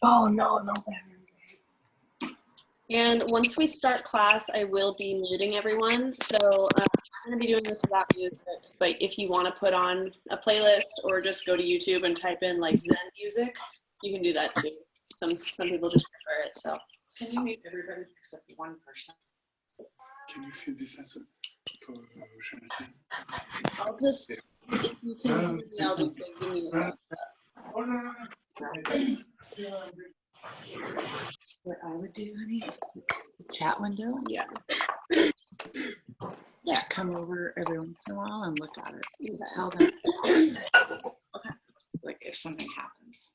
Oh, no. And once we start class, I will be muting everyone. So I'm going to be doing this without music, but if you want to put on a playlist or just go to YouTube and type in like Zen music, you can do that too. Some people just prefer it. So Can you mute everybody except one person? Can you feel this answer for Jonathan? I'll just, if you can hear me, I'll just say, give me a thumbs up. What I would do, honey, just click the chat window. Yeah. Just come over every once in a while and look at it. Okay. Tell them. Okay. Like if something happens.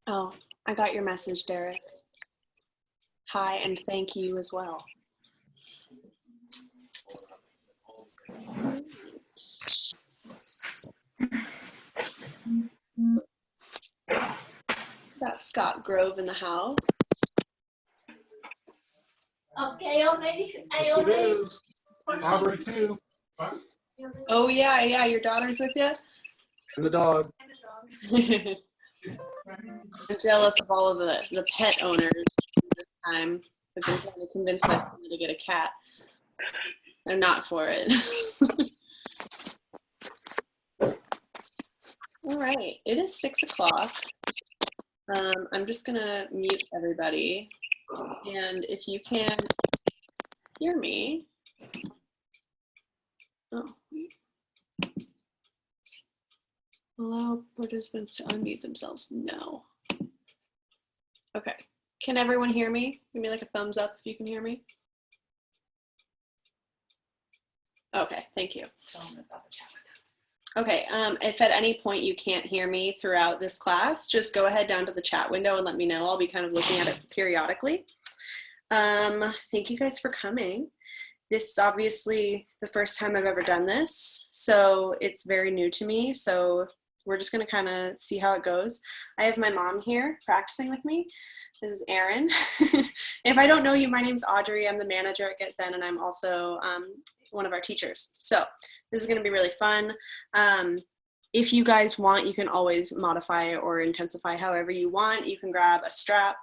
Oh, I got your message, Derek. Hi, and thank you as well. Got Scott Grove in the house. Okay, Yes, it is. Audrey too. Oh yeah, your daughter's with you? And the dog. I'm jealous of all of the pet owners this time. I've been trying to convince my family to get a cat. They're not for it. All right, it is 6 o'clock. I'm just gonna mute everybody. And if you can hear me. Oh, wait. Allow participants to unmute themselves. No. Okay. Can everyone hear me? Give me like a thumbs up if you can hear me. Okay, thank you. Tell them about the chat window. Okay, if at any point you can't hear me throughout this class, just go ahead down to the chat window and let me know. I'll be kind of looking at it periodically. Thank you guys for coming. This is obviously the first time I've ever done this, so it's very new to me. So we're just gonna kind of see how it goes. I have my mom here practicing with me. This is Erin. If I don't know you, my name's Audrey. I'm the manager at Get Zen, and I'm also one of our teachers. So this is gonna be really fun. If you guys want, you can always modify or intensify however you want. You can grab a strap,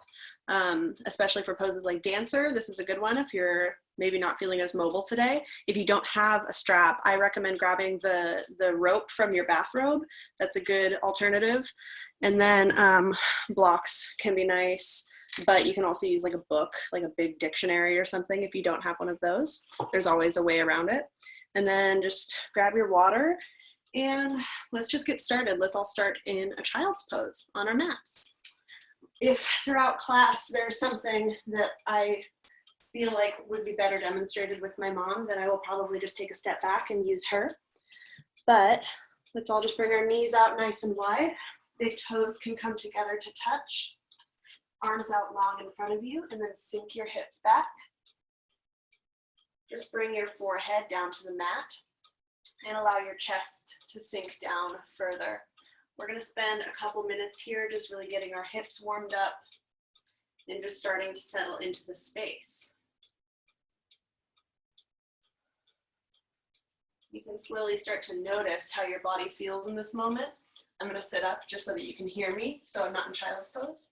especially for poses like dancer. This is a good one if you're maybe not feeling as mobile today. If you don't have a strap, I recommend grabbing the rope from your bathrobe. That's a good alternative. And then blocks can be nice, but you can also use like a book, like a big dictionary or something if you don't have one of those. There's always a way around it. And then just grab your water and let's just get started. Let's all start in a child's pose on our mats. If throughout class there's something that I feel like would be better demonstrated with my mom, then I will probably just take a step back and use her. But let's all just bring our knees out nice and wide. Big toes can come together to touch. Arms out long in front of you, and then sink your hips back. Just bring your forehead down to the mat and allow your chest to sink down further. We're going to spend a couple minutes here just really getting our hips warmed up and just starting to settle into the space. You can slowly start to notice how your body feels in this moment. I'm going to sit up just so that you can hear me, so I'm not in child's pose.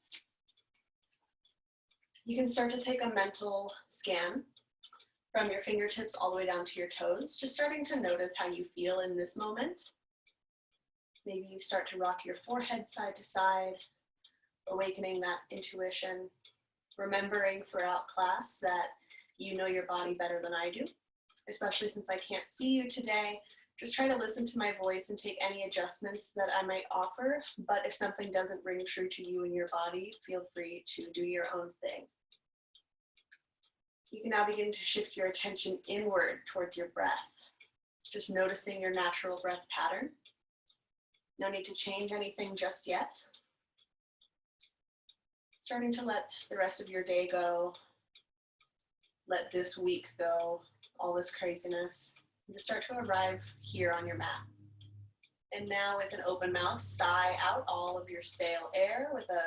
You can start to take a mental scan from your fingertips all the way down to your toes, just starting to notice how you feel in this moment. Maybe you start to rock your forehead side to side, awakening that intuition, remembering throughout class that you know your body better than I do, especially since I can't see you today. Just try to listen to my voice and take any adjustments that I might offer, but if something doesn't ring true to you in your body, feel free to do your own thing. You can now begin to shift your attention inward towards your breath, just noticing your natural breath pattern. No need to change anything just yet. Starting to let the rest of your day go, let this week go, all this craziness, and just start to arrive here on your mat. And now with an open mouth, sigh out all of your stale air with a,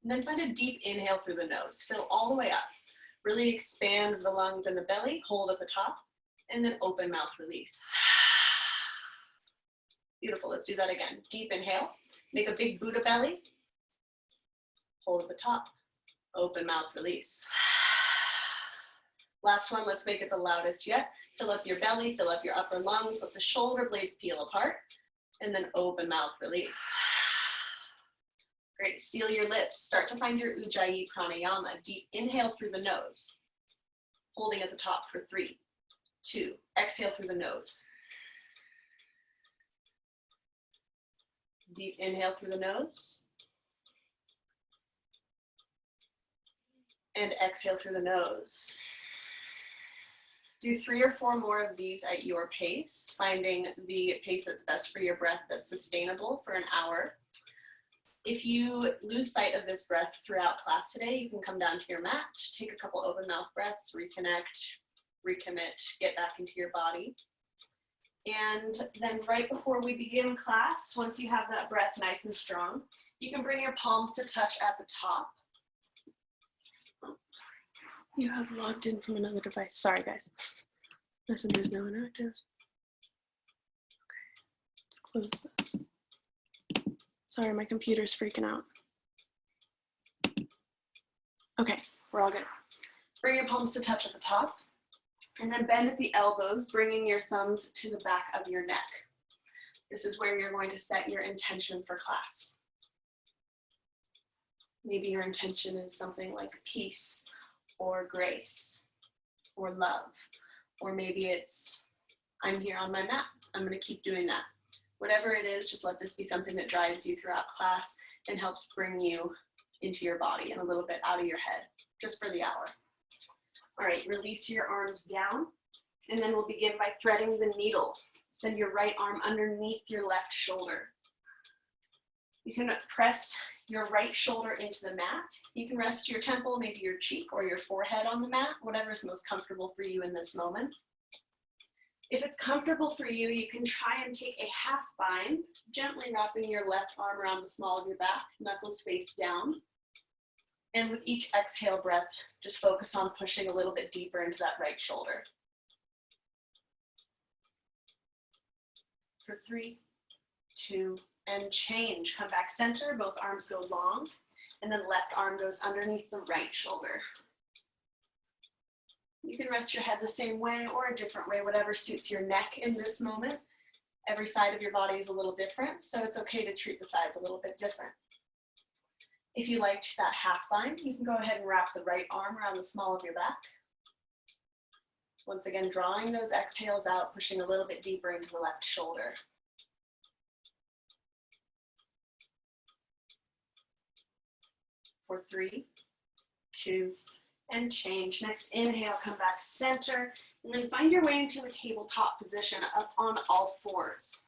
and then find a deep inhale through the nose. Fill all the way up. Really expand the lungs and the belly, hold at the top, and then open mouth release. Beautiful, let's do that again. Deep inhale, make a big Buddha belly, hold at the top, open mouth release. Last one, let's make it the loudest yet. Fill up your belly, fill up your upper lungs, let the shoulder blades peel apart, and then open mouth release. Great, seal your lips. Start to find your Ujjayi pranayama. Deep inhale through the nose, holding at the top for 3, 2. Exhale through the nose. Deep inhale through the nose. And exhale through the nose. Do 3 or 4 more of these at your pace, finding the pace that's best for your breath that's sustainable for an hour. If you lose sight of this breath throughout class today, you can come down to your mat, take a couple open mouth breaths, reconnect, recommit, get back into your body. And then right before we begin class, once you have that breath nice and strong, you can bring your palms to touch at the top. You have logged in from another device. Sorry, guys. Messenger is now inactive. Okay, let's close this. Sorry, my computer's freaking out. Okay, we're all good. Bring your palms to touch at the top, and then bend at the elbows, bringing your thumbs to the back of your neck. This is where you're going to set your intention for class. Maybe your intention is something like peace, or grace, or love, or maybe it's, I'm here on my mat, I'm gonna keep doing that. Whatever it is, just let this be something that drives you throughout class and helps bring you into your body and a little bit out of your head, just for the hour. All right, release your arms down, and then we'll begin by threading the needle. Send your right arm underneath your left shoulder. You can press your right shoulder into the mat. You can rest your temple, maybe your cheek or your forehead on the mat, whatever is most comfortable for you in this moment. If it's comfortable for you, you can try and take a half bind, gently wrapping your left arm around the small of your back, knuckles face down. And with each exhale breath, just focus on pushing a little bit deeper into that right shoulder. For 3, 2, and change. Come back center, both arms go long, and then left arm goes underneath the right shoulder. You can rest your head the same way or a different way, whatever suits your neck in this moment. Every side of your body is a little different, so it's okay to treat the sides a little bit different. If you liked that half bind, you can go ahead and wrap the right arm around the small of your back. Once again, drawing those exhales out, pushing a little bit deeper into the left shoulder. For 3, 2, and change. Next inhale, come back center, and then find your way into a tabletop position up on all fours.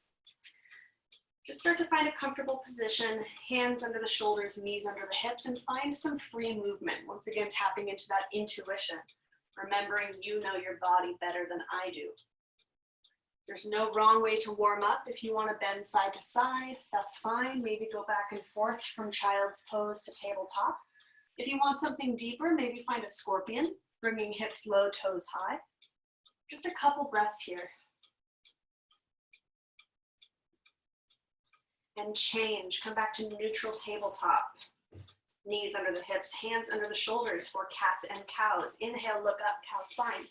Just start to find a comfortable position, hands under the shoulders, knees under the hips, and find some free movement. Once again, tapping into that intuition, remembering you know your body better than I do. There's no wrong way to warm up. If you want to bend side to side, that's fine. Maybe go back and forth from child's pose to tabletop. If you want something deeper, maybe find a scorpion, bringing hips low, toes high. Just a couple breaths here. And change. Come back to neutral tabletop. Knees under the hips, hands under the shoulders for cats and cows. Inhale, look up, cow spine.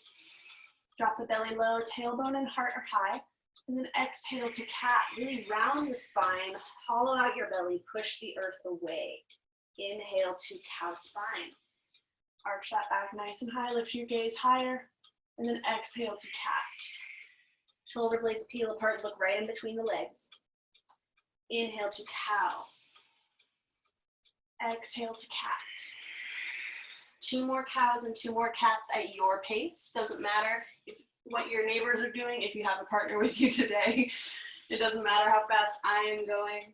Drop the belly low, tailbone and heart are high. And then exhale to cat. Really round the spine, hollow out your belly, push the earth away. Inhale to cow spine. Arch that back nice and high, lift your gaze higher. And then exhale to cat. Shoulder blades peel apart, look right in between the legs. Inhale to cow. Exhale to cat. 2 more cows and 2 more cats at your pace. Doesn't matter what your neighbors are doing, if you have a partner with you today. It doesn't matter how fast I am going.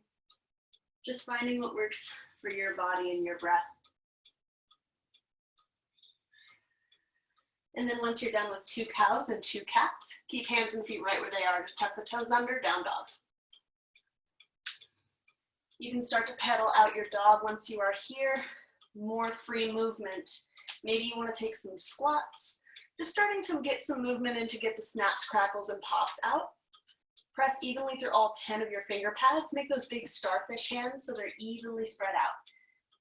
Just finding what works for your body and your breath. And then once you're done with 2 cows and 2 cats, keep hands and feet right where they are. Just tuck the toes under, down dog. You can start to pedal out your dog once you are here. More free movement. Maybe you want to take some squats. Just starting to get some movement in to get the snaps, crackles, and pops out. Press evenly through all 10 of your finger pads. Make those big starfish hands so they're evenly spread out.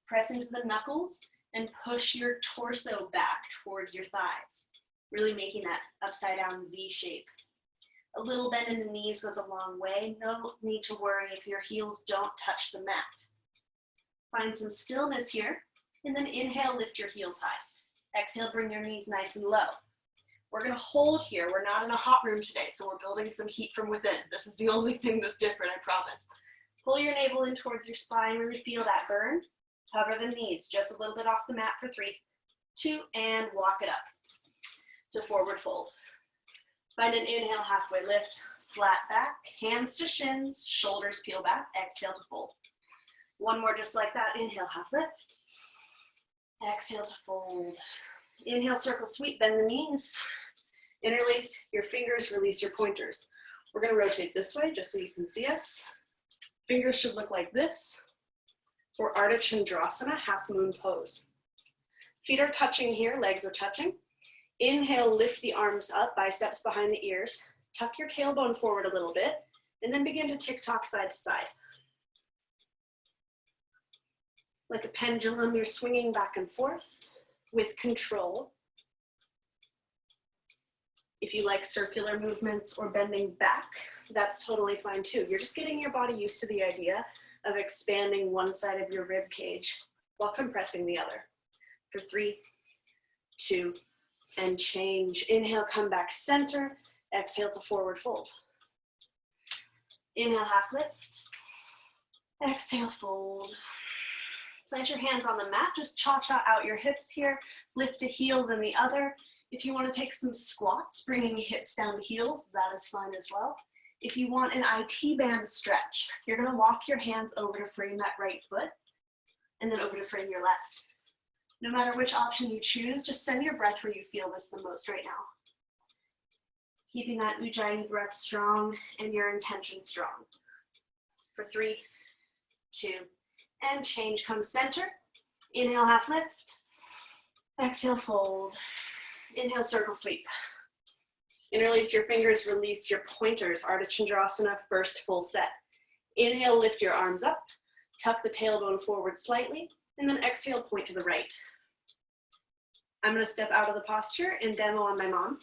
Press into the knuckles and push your torso back towards your thighs, really making that upside down V shape. A little bend in the knees goes a long way. No need to worry if your heels don't touch the mat. Find some stillness here, and then inhale, lift your heels high. Exhale, bring your knees nice and low. We're gonna hold here. We're not in a hot room today, so we're building some heat from within. This is the only thing that's different, I promise. Pull your navel in towards your spine, really feel that burn. Hover the knees just a little bit off the mat for 3, 2, and walk it up to forward fold. Find an inhale, halfway lift, flat back, hands to shins, shoulders peel back, exhale to fold. One more just like that, inhale, half lift, exhale to fold. Inhale, circle sweep, bend the knees, interlace your fingers, release your pointers. We're gonna rotate this way just so you can see us. Fingers should look like this. For Ardha Chandrasana, half moon pose. Feet are touching here, legs are touching. Inhale, lift the arms up, biceps behind the ears. Tuck your tailbone forward a little bit, and then begin to tick-tock side to side. Like a pendulum, you're swinging back and forth with control. If you like circular movements or bending back, that's totally fine too. You're just getting your body used to the idea of expanding one side of your rib cage while compressing the other. For 3, 2, and change. Inhale, come back center. Exhale to forward fold. Inhale, half lift. Exhale, fold. Plant your hands on the mat. Just cha-cha out your hips here. Lift a heel, then the other. If you want to take some squats, bringing hips down to heels, that is fine as well. If you want an IT band stretch, you're going to walk your hands over to frame that right foot and then over to frame your left. No matter which option you choose, just send your breath where you feel this the most right now. Keeping that Ujjayi breath strong and your intention strong. For 3, 2, and change. Come center. Inhale, half lift. Exhale, fold. Inhale, circle sweep. Interlace your fingers, release your pointers. Ardha Chandrasana, first full set. Inhale, lift your arms up. Tuck the tailbone forward slightly, and then exhale, point to the right. I'm gonna step out of the posture and demo on my mom.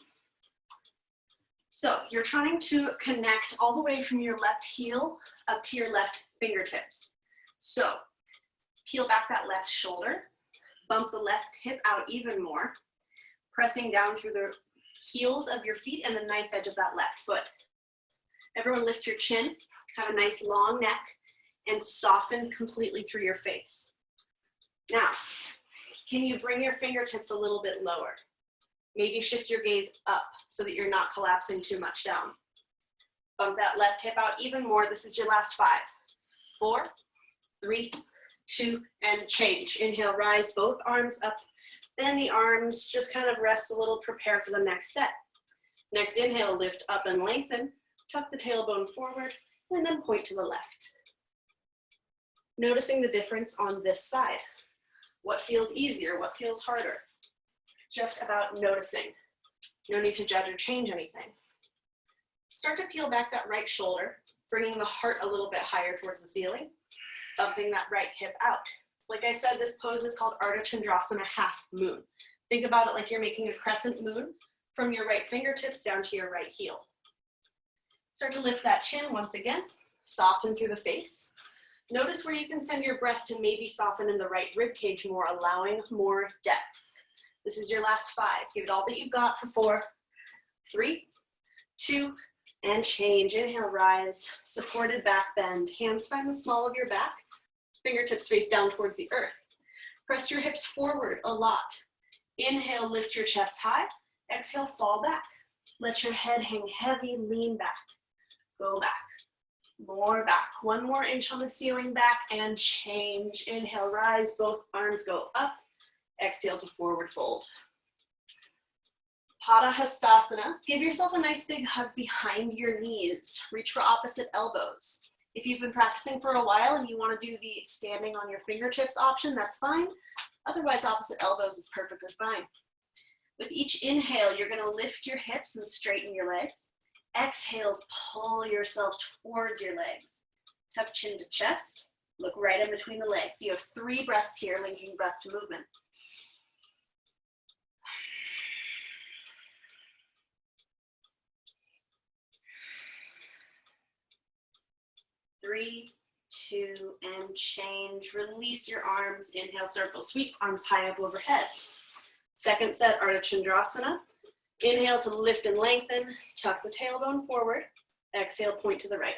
So you're trying to connect all the way from your left heel up to your left fingertips. So peel back that left shoulder, bump the left hip out even more, pressing down through the heels of your feet and the knife edge of that left foot. Everyone lift your chin, have a nice long neck, and soften completely through your face. Now, can you bring your fingertips a little bit lower? Maybe shift your gaze up so that you're not collapsing too much down. Bump that left hip out even more. This is your last 5, 4, 3, 2, and change. Inhale, rise both arms up. Bend the arms, just kind of rest a little, prepare for the next set. Next inhale, lift up and lengthen. Tuck the tailbone forward, and then point to the left. Noticing the difference on this side. What feels easier? What feels harder? Just about noticing. No need to judge or change anything. Start to peel back that right shoulder, bringing the heart a little bit higher towards the ceiling, bumping that right hip out. Like I said, this pose is called Ardha Chandrasana, half moon. Think about it like you're making a crescent moon from your right fingertips down to your right heel. Start to lift that chin once again, soften through the face. Notice where you can send your breath to maybe soften in the right rib cage more, allowing more depth. This is your last 5. Give it all that you've got for 4, 3, 2, and change. Inhale, rise, supported back bend. Hands find the small of your back. Fingertips face down towards the earth. Press your hips forward a lot. Inhale, lift your chest high. Exhale, fall back. Let your head hang heavy, lean back. Go back. More back. 1 more inch on the ceiling back and change. Inhale, rise, both arms go up. Exhale to forward fold. Padahastasana. Give yourself a nice big hug behind your knees. Reach for opposite elbows. If you've been practicing for a while and you want to do the standing on your fingertips option, that's fine. Otherwise, opposite elbows is perfectly fine. With each inhale, you're going to lift your hips and straighten your legs. Exhales, pull yourself towards your legs. Tuck chin to chest. Look right in between the legs. You have 3 breaths here, linking breath to movement. 3, 2, and change. Release your arms. Inhale, circle, sweep, arms high up overhead. Second set, Ardha Chandrasana. Inhale to lift and lengthen. Tuck the tailbone forward. Exhale, point to the right.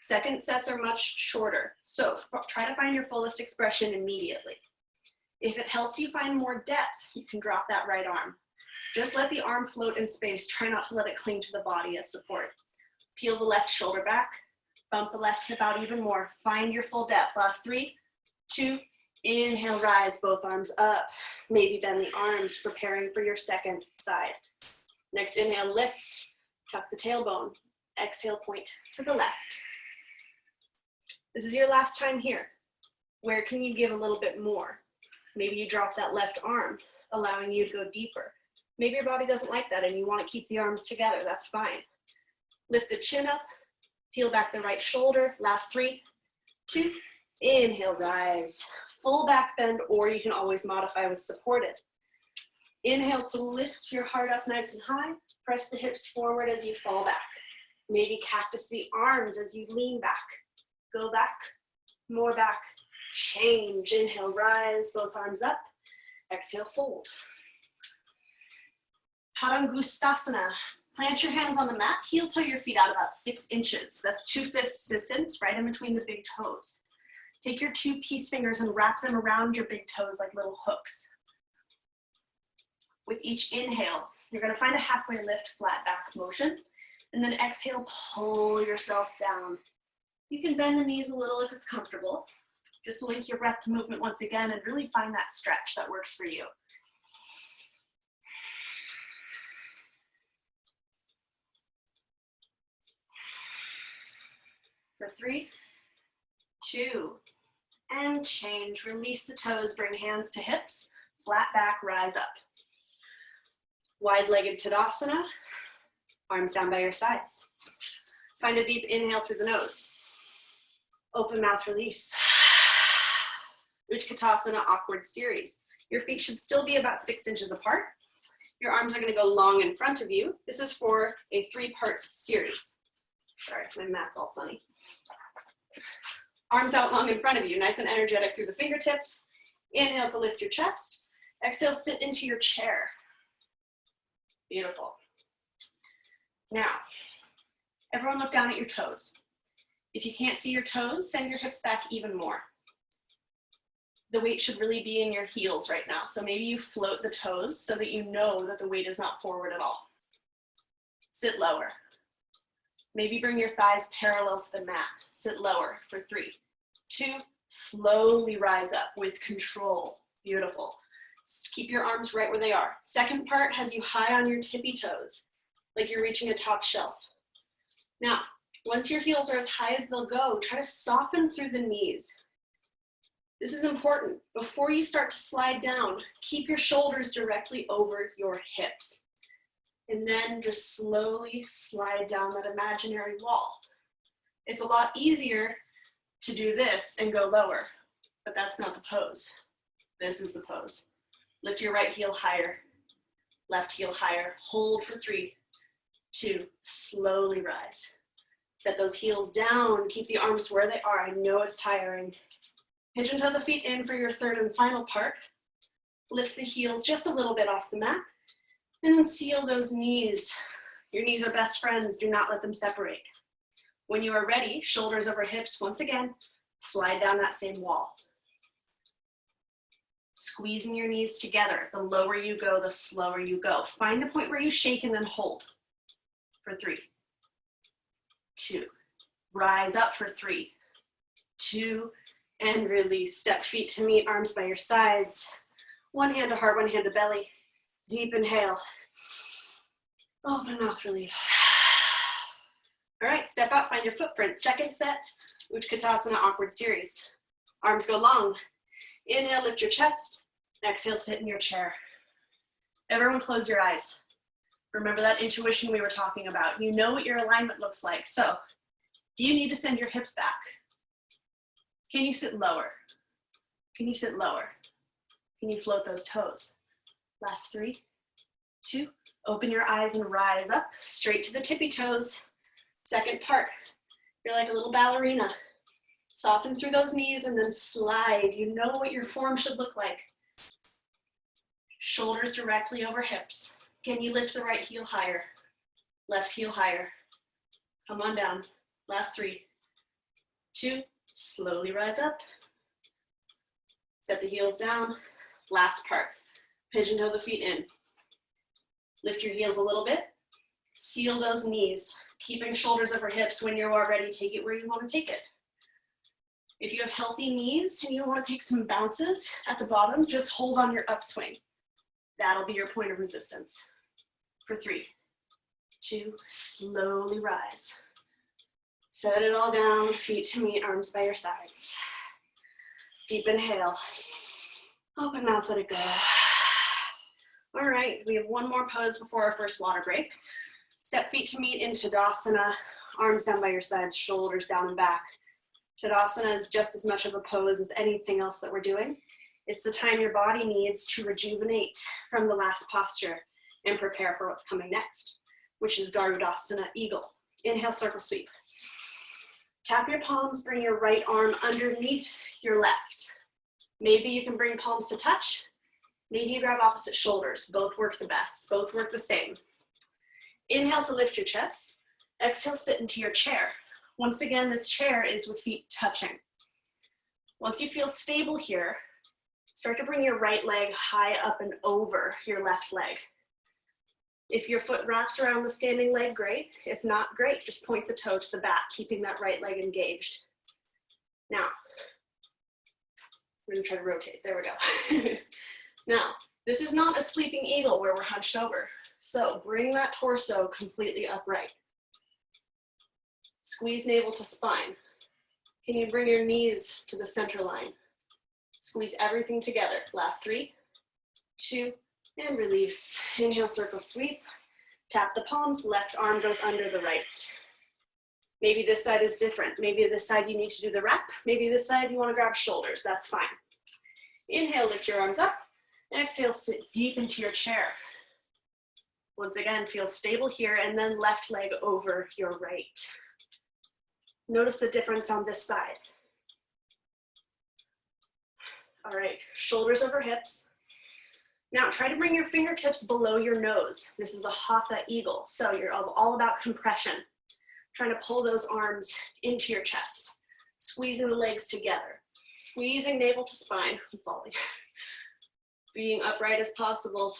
Second sets are much shorter, so try to find your fullest expression immediately. If it helps you find more depth, you can drop that right arm. Just let the arm float in space. Try not to let it cling to the body as support. Peel the left shoulder back. Bump the left hip out even more. Find your full depth. Last 3, 2, inhale, rise, both arms up. Maybe bend the arms, preparing for your second side. Next inhale, lift, tuck the tailbone. Exhale, point to the left. This is your last time here. Where can you give a little bit more? Maybe you drop that left arm, allowing you to go deeper. Maybe your body doesn't like that and you want to keep the arms together. That's fine. Lift the chin up, peel back the right shoulder. Last 3, 2, inhale, rise. Full back bend, or you can always modify with supported. Inhale to lift your heart up nice and high. Press the hips forward as you fall back. Maybe cactus the arms as you lean back. Go back, more back, change. Inhale, rise, both arms up. Exhale, fold. Padangustasana. Plant your hands on the mat, heel toe your feet out about 6 inches. That's 2 fists distance, right in between the big toes. Take your 2 peace fingers and wrap them around your big toes like little hooks. With each inhale, you're gonna find a halfway lift, flat back motion. And then exhale, pull yourself down. You can bend the knees a little if it's comfortable. Just link your breath to movement once again and really find that stretch that works for you. For 3, 2, and change. Release the toes, bring hands to hips, flat back, rise up. Wide-legged Tadasana, arms down by your sides. Find a deep inhale through the nose. Open mouth, release. Utkatasana, awkward series. Your feet should still be about 6 inches apart. Your arms are gonna go long in front of you. This is for a 3-part series. Sorry, my mat's all funny. Arms out long in front of you, nice and energetic through the fingertips. Inhale to lift your chest. Exhale, sit into your chair. Beautiful. Now, everyone look down at your toes. If you can't see your toes, send your hips back even more. The weight should really be in your heels right now. So maybe you float the toes so that you know that the weight is not forward at all. Sit lower. Maybe bring your thighs parallel to the mat. Sit lower for 3, 2, slowly rise up with control. Beautiful. Keep your arms right where they are. Second part has you high on your tippy toes, like you're reaching a top shelf. Now, once your heels are as high as they'll go, try to soften through the knees. This is important. Before you start to slide down, keep your shoulders directly over your hips. And then just slowly slide down that imaginary wall. It's a lot easier to do this and go lower, but that's not the pose. This is the pose. Lift your right heel higher, left heel higher. Hold for 3, 2, slowly rise. Set those heels down, keep the arms where they are. I know it's tiring. Pigeon toe the feet in for your third and final part. Lift the heels just a little bit off the mat. And then seal those knees. Your knees are best friends. Do not let them separate. When you are ready, shoulders over hips. Once again, slide down that same wall. Squeezing your knees together. The lower you go, the slower you go. Find a point where you shake and then hold. For 3, 2. Rise up for 3, 2, and release. Step feet to meet, arms by your sides. One hand to heart, one hand to belly. Deep inhale. Open mouth, release. All right, step out, find your footprint. Second set, Utkatasana awkward series. Arms go long. Inhale, lift your chest. Exhale, sit in your chair. Everyone close your eyes. Remember that intuition we were talking about. You know what your alignment looks like. So, do you need to send your hips back? Can you sit lower? Can you sit lower? Can you float those toes? Last 3, 2, open your eyes and rise up, straight to the tippy toes. Second part, you're like a little ballerina. Soften through those knees and then slide. You know what your form should look like. Shoulders directly over hips. Can you lift the right heel higher? Left heel higher. Come on down. Last 3, 2, slowly rise up. Set the heels down. Last part, pigeon toe the feet in. Lift your heels a little bit. Seal those knees, keeping shoulders over hips. When you are ready, take it where you want to take it. If you have healthy knees and you want to take some bounces at the bottom, just hold on your upswing. That'll be your point of resistance. For 3, 2, slowly rise. Set it all down, feet to meet, arms by your sides. Deep inhale. Open mouth, let it go. All right, we have one more pose before our first water break. Step feet to meet in Tadasana, arms down by your sides, shoulders down and back. Tadasana is just as much of a pose as anything else that we're doing. It's the time your body needs to rejuvenate from the last posture and prepare for what's coming next, which is Garudasana, eagle. Inhale, circle sweep. Tap your palms, bring your right arm underneath your left. Maybe you can bring palms to touch. Maybe you grab opposite shoulders. Both work the best. Both work the same. Inhale to lift your chest. Exhale, sit into your chair. Once again, this chair is with feet touching. Once you feel stable here, start to bring your right leg high up and over your left leg. If your foot wraps around the standing leg, great. If not, great. Just point the toe to the back, keeping that right leg engaged. Now, we're gonna try to rotate. There we go. Now, this is not a sleeping eagle where we're hunched over. So bring that torso completely upright. Squeeze navel to spine. Can you bring your knees to the center line? Squeeze everything together. Last 3, 2, and release. Inhale, circle sweep. Tap the palms, left arm goes under the right. Maybe this side is different. Maybe this side you need to do the wrap. Maybe this side you want to grab shoulders. That's fine. Inhale, lift your arms up. Exhale, sit deep into your chair. Once again, feel stable here, and then left leg over your right. Notice the difference on this side. All right, shoulders over hips. Now try to bring your fingertips below your nose. This is a Hatha eagle, so you're all about compression. Trying to pull those arms into your chest. Squeezing the legs together. Squeezing navel to spine. I'm falling. Being upright as possible.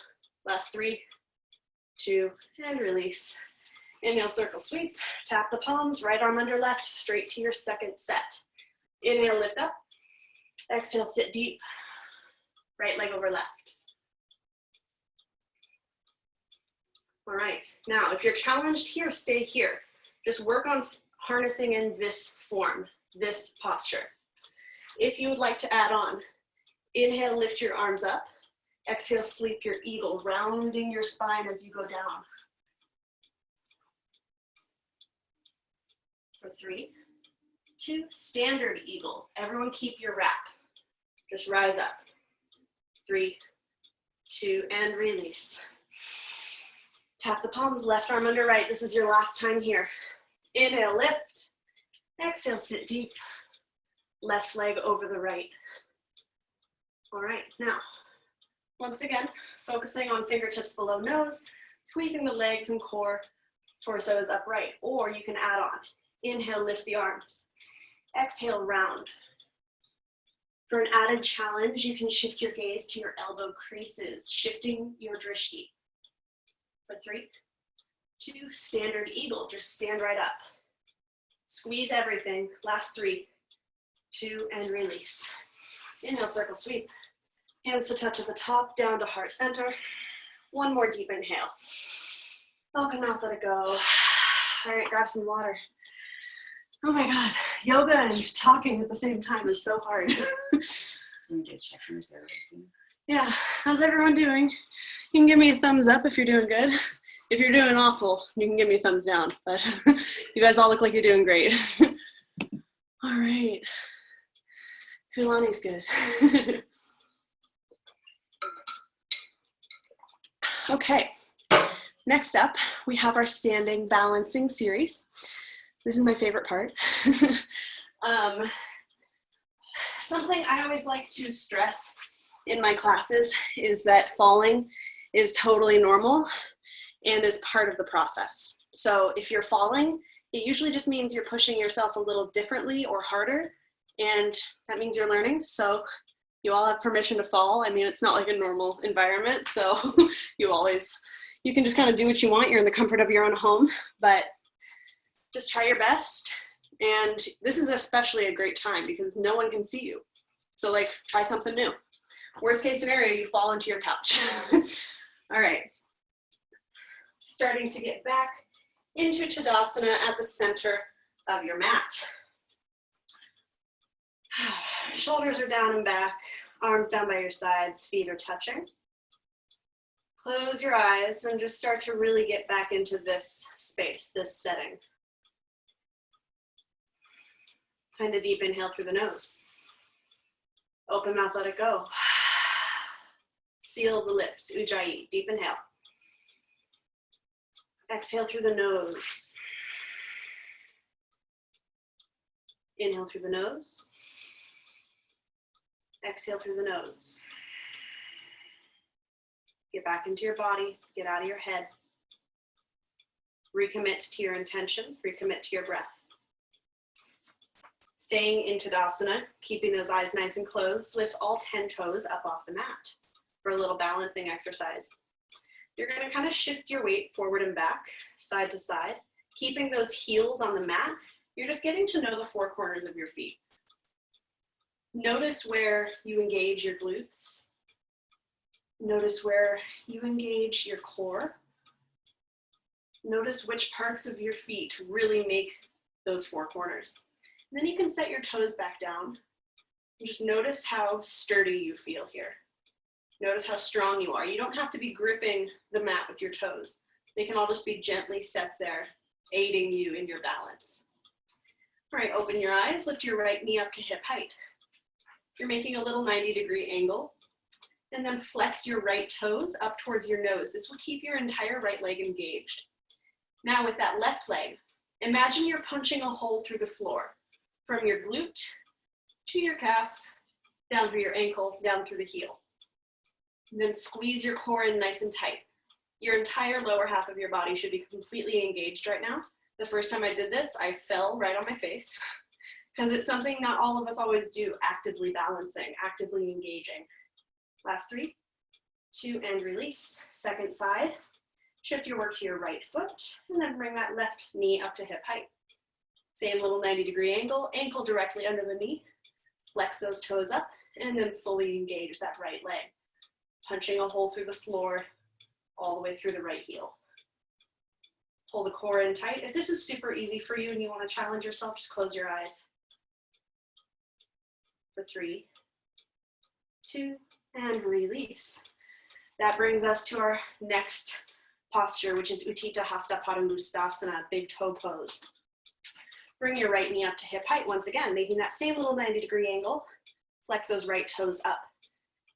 Last 3, 2, and release. Inhale, circle sweep. Tap the palms, right arm under left, straight to your second set. Inhale, lift up. Exhale, sit deep. Right leg over left. All right, now if you're challenged here, stay here. Just work on harnessing in this form, this posture. If you would like to add on, inhale, lift your arms up. Exhale, sleep your eagle, rounding your spine as you go down. For 3, 2, standard eagle. Everyone keep your wrap. Just rise up. 3, 2, and release. Tap the palms, left arm under right. This is your last time here. Inhale, lift. Exhale, sit deep. Left leg over the right. All right, now, once again, focusing on fingertips below nose, squeezing the legs and core, torso is upright, or you can add on. Inhale, lift the arms. Exhale, round. For an added challenge, you can shift your gaze to your elbow creases, shifting your drishti. For 3, 2, standard eagle, just stand right up. Squeeze everything. Last 3, 2, and release. Inhale, circle sweep. Hands to touch at the top, down to heart center. One more deep inhale. Open mouth, let it go. All right, grab some water. Oh my God, yoga and talking at the same time is so hard. Let me get check-ins there. Yeah, how's everyone doing? You can give me a thumbs up if you're doing good. If you're doing awful, you can give me a thumbs down, but you guys all look like you're doing great. All right, Kulani's good. Okay, next up, we have our standing balancing series. This is my favorite part. Something I always like to stress in my classes is that falling is totally normal and is part of the process. So if you're falling, it usually just means you're pushing yourself a little differently or harder, and that means you're learning. So you all have permission to fall. I mean, it's not like a normal environment, so you can just kind of do what you want. You're in the comfort of your own home, but just try your best. And this is especially a great time because no one can see you. So like, try something new. Worst case scenario, you fall into your couch. All right. Starting to get back into Tadasana at the center of your mat. Shoulders are down and back, arms down by your sides, feet are touching. Close your eyes and just start to really get back into this space, this setting. Find a deep inhale through the nose. Open mouth, let it go. Seal the lips, Ujjayi, deep inhale. Exhale through the nose. Inhale through the nose. Exhale through the nose. Get back into your body, get out of your head. Recommit to your intention, recommit to your breath. Staying in Tadasana, keeping those eyes nice and closed, lift all 10 toes up off the mat for a little balancing exercise. You're gonna kind of shift your weight forward and back, side to side. Keeping those heels on the mat, you're just getting to know the four corners of your feet. Notice where you engage your glutes. Notice where you engage your core. Notice which parts of your feet really make those four corners. And then you can set your toes back down. And just notice how sturdy you feel here. Notice how strong you are. You don't have to be gripping the mat with your toes. They can all just be gently set there, aiding you in your balance. All right, open your eyes, lift your right knee up to hip height. You're making a little 90-degree angle. And then flex your right toes up towards your nose. This will keep your entire right leg engaged. Now with that left leg, imagine you're punching a hole through the floor from your glute to your calf, down through your ankle, down through the heel. And then squeeze your core in nice and tight. Your entire lower half of your body should be completely engaged right now. The first time I did this, I fell right on my face because it's something not all of us always do, actively balancing, actively engaging. Last 3, 2, and release. Second side. Shift your work to your right foot, and then bring that left knee up to hip height. Same little 90-degree angle, ankle directly under the knee. Flex those toes up, and then fully engage that right leg. Punching a hole through the floor, all the way through the right heel. Pull the core in tight. If this is super easy for you and you want to challenge yourself, just close your eyes. For 3, 2, and release. That brings us to our next posture, which is Utthita Hasta Padangusthasana, big toe pose. Bring your right knee up to hip height once again, making that same little 90-degree angle. Flex those right toes up.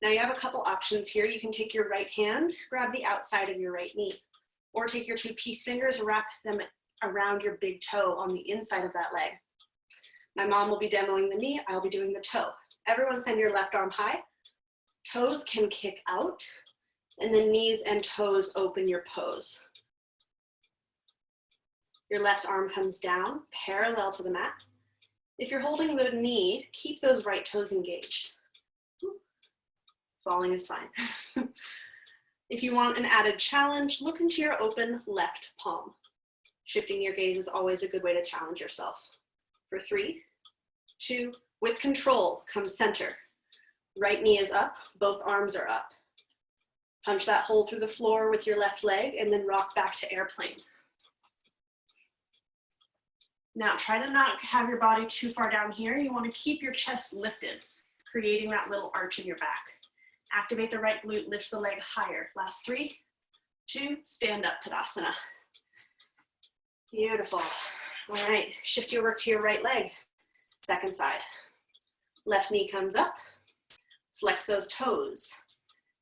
Now you have a couple options here. You can take your right hand, grab the outside of your right knee, or take your 2 peace fingers, wrap them around your big toe on the inside of that leg. My mom will be demoing the knee, I'll be doing the toe. Everyone send your left arm high. Toes can kick out, and then knees and toes open your pose. Your left arm comes down, parallel to the mat. If you're holding the knee, keep those right toes engaged. Falling is fine. If you want an added challenge, look into your open left palm. Shifting your gaze is always a good way to challenge yourself. For 3, 2, with control, come center. Right knee is up, both arms are up. Punch that hole through the floor with your left leg and then rock back to airplane. Now try to not have your body too far down here. You want to keep your chest lifted, creating that little arch in your back. Activate the right glute, lift the leg higher. Last 3, 2, stand up, Tadasana. Beautiful. All right, shift your work to your right leg. Second side. Left knee comes up, flex those toes.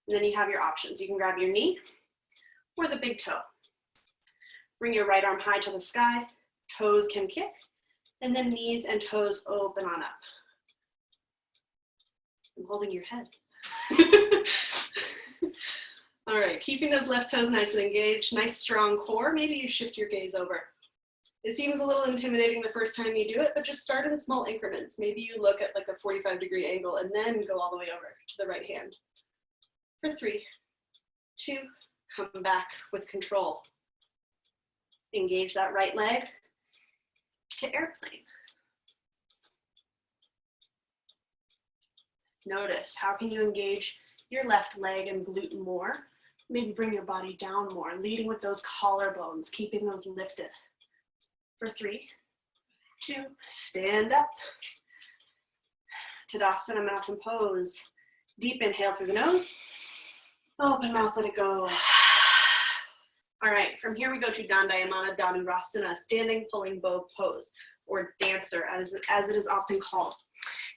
And then you have your options. You can grab your knee or the big toe. Bring your right arm high to the sky, toes can kick, and then knees and toes open on up. I'm holding your head. All right, keeping those left toes nice and engaged, nice strong core. Maybe you shift your gaze over. It seems a little intimidating the first time you do it, but just start in small increments. Maybe you look at like a 45-degree angle and then go all the way over to the right hand. For 3, 2, come back with control. Engage that right leg to airplane. Notice, how can you engage your left leg and glute more? Maybe bring your body down more, leading with those collarbones, keeping those lifted. For 3, 2, stand up. Tadasana mountain pose. Deep inhale through the nose. Open mouth, let it go. All right, from here we go to Dandayamana Dhanurasana, standing pulling bow pose, or dancer as it is often called.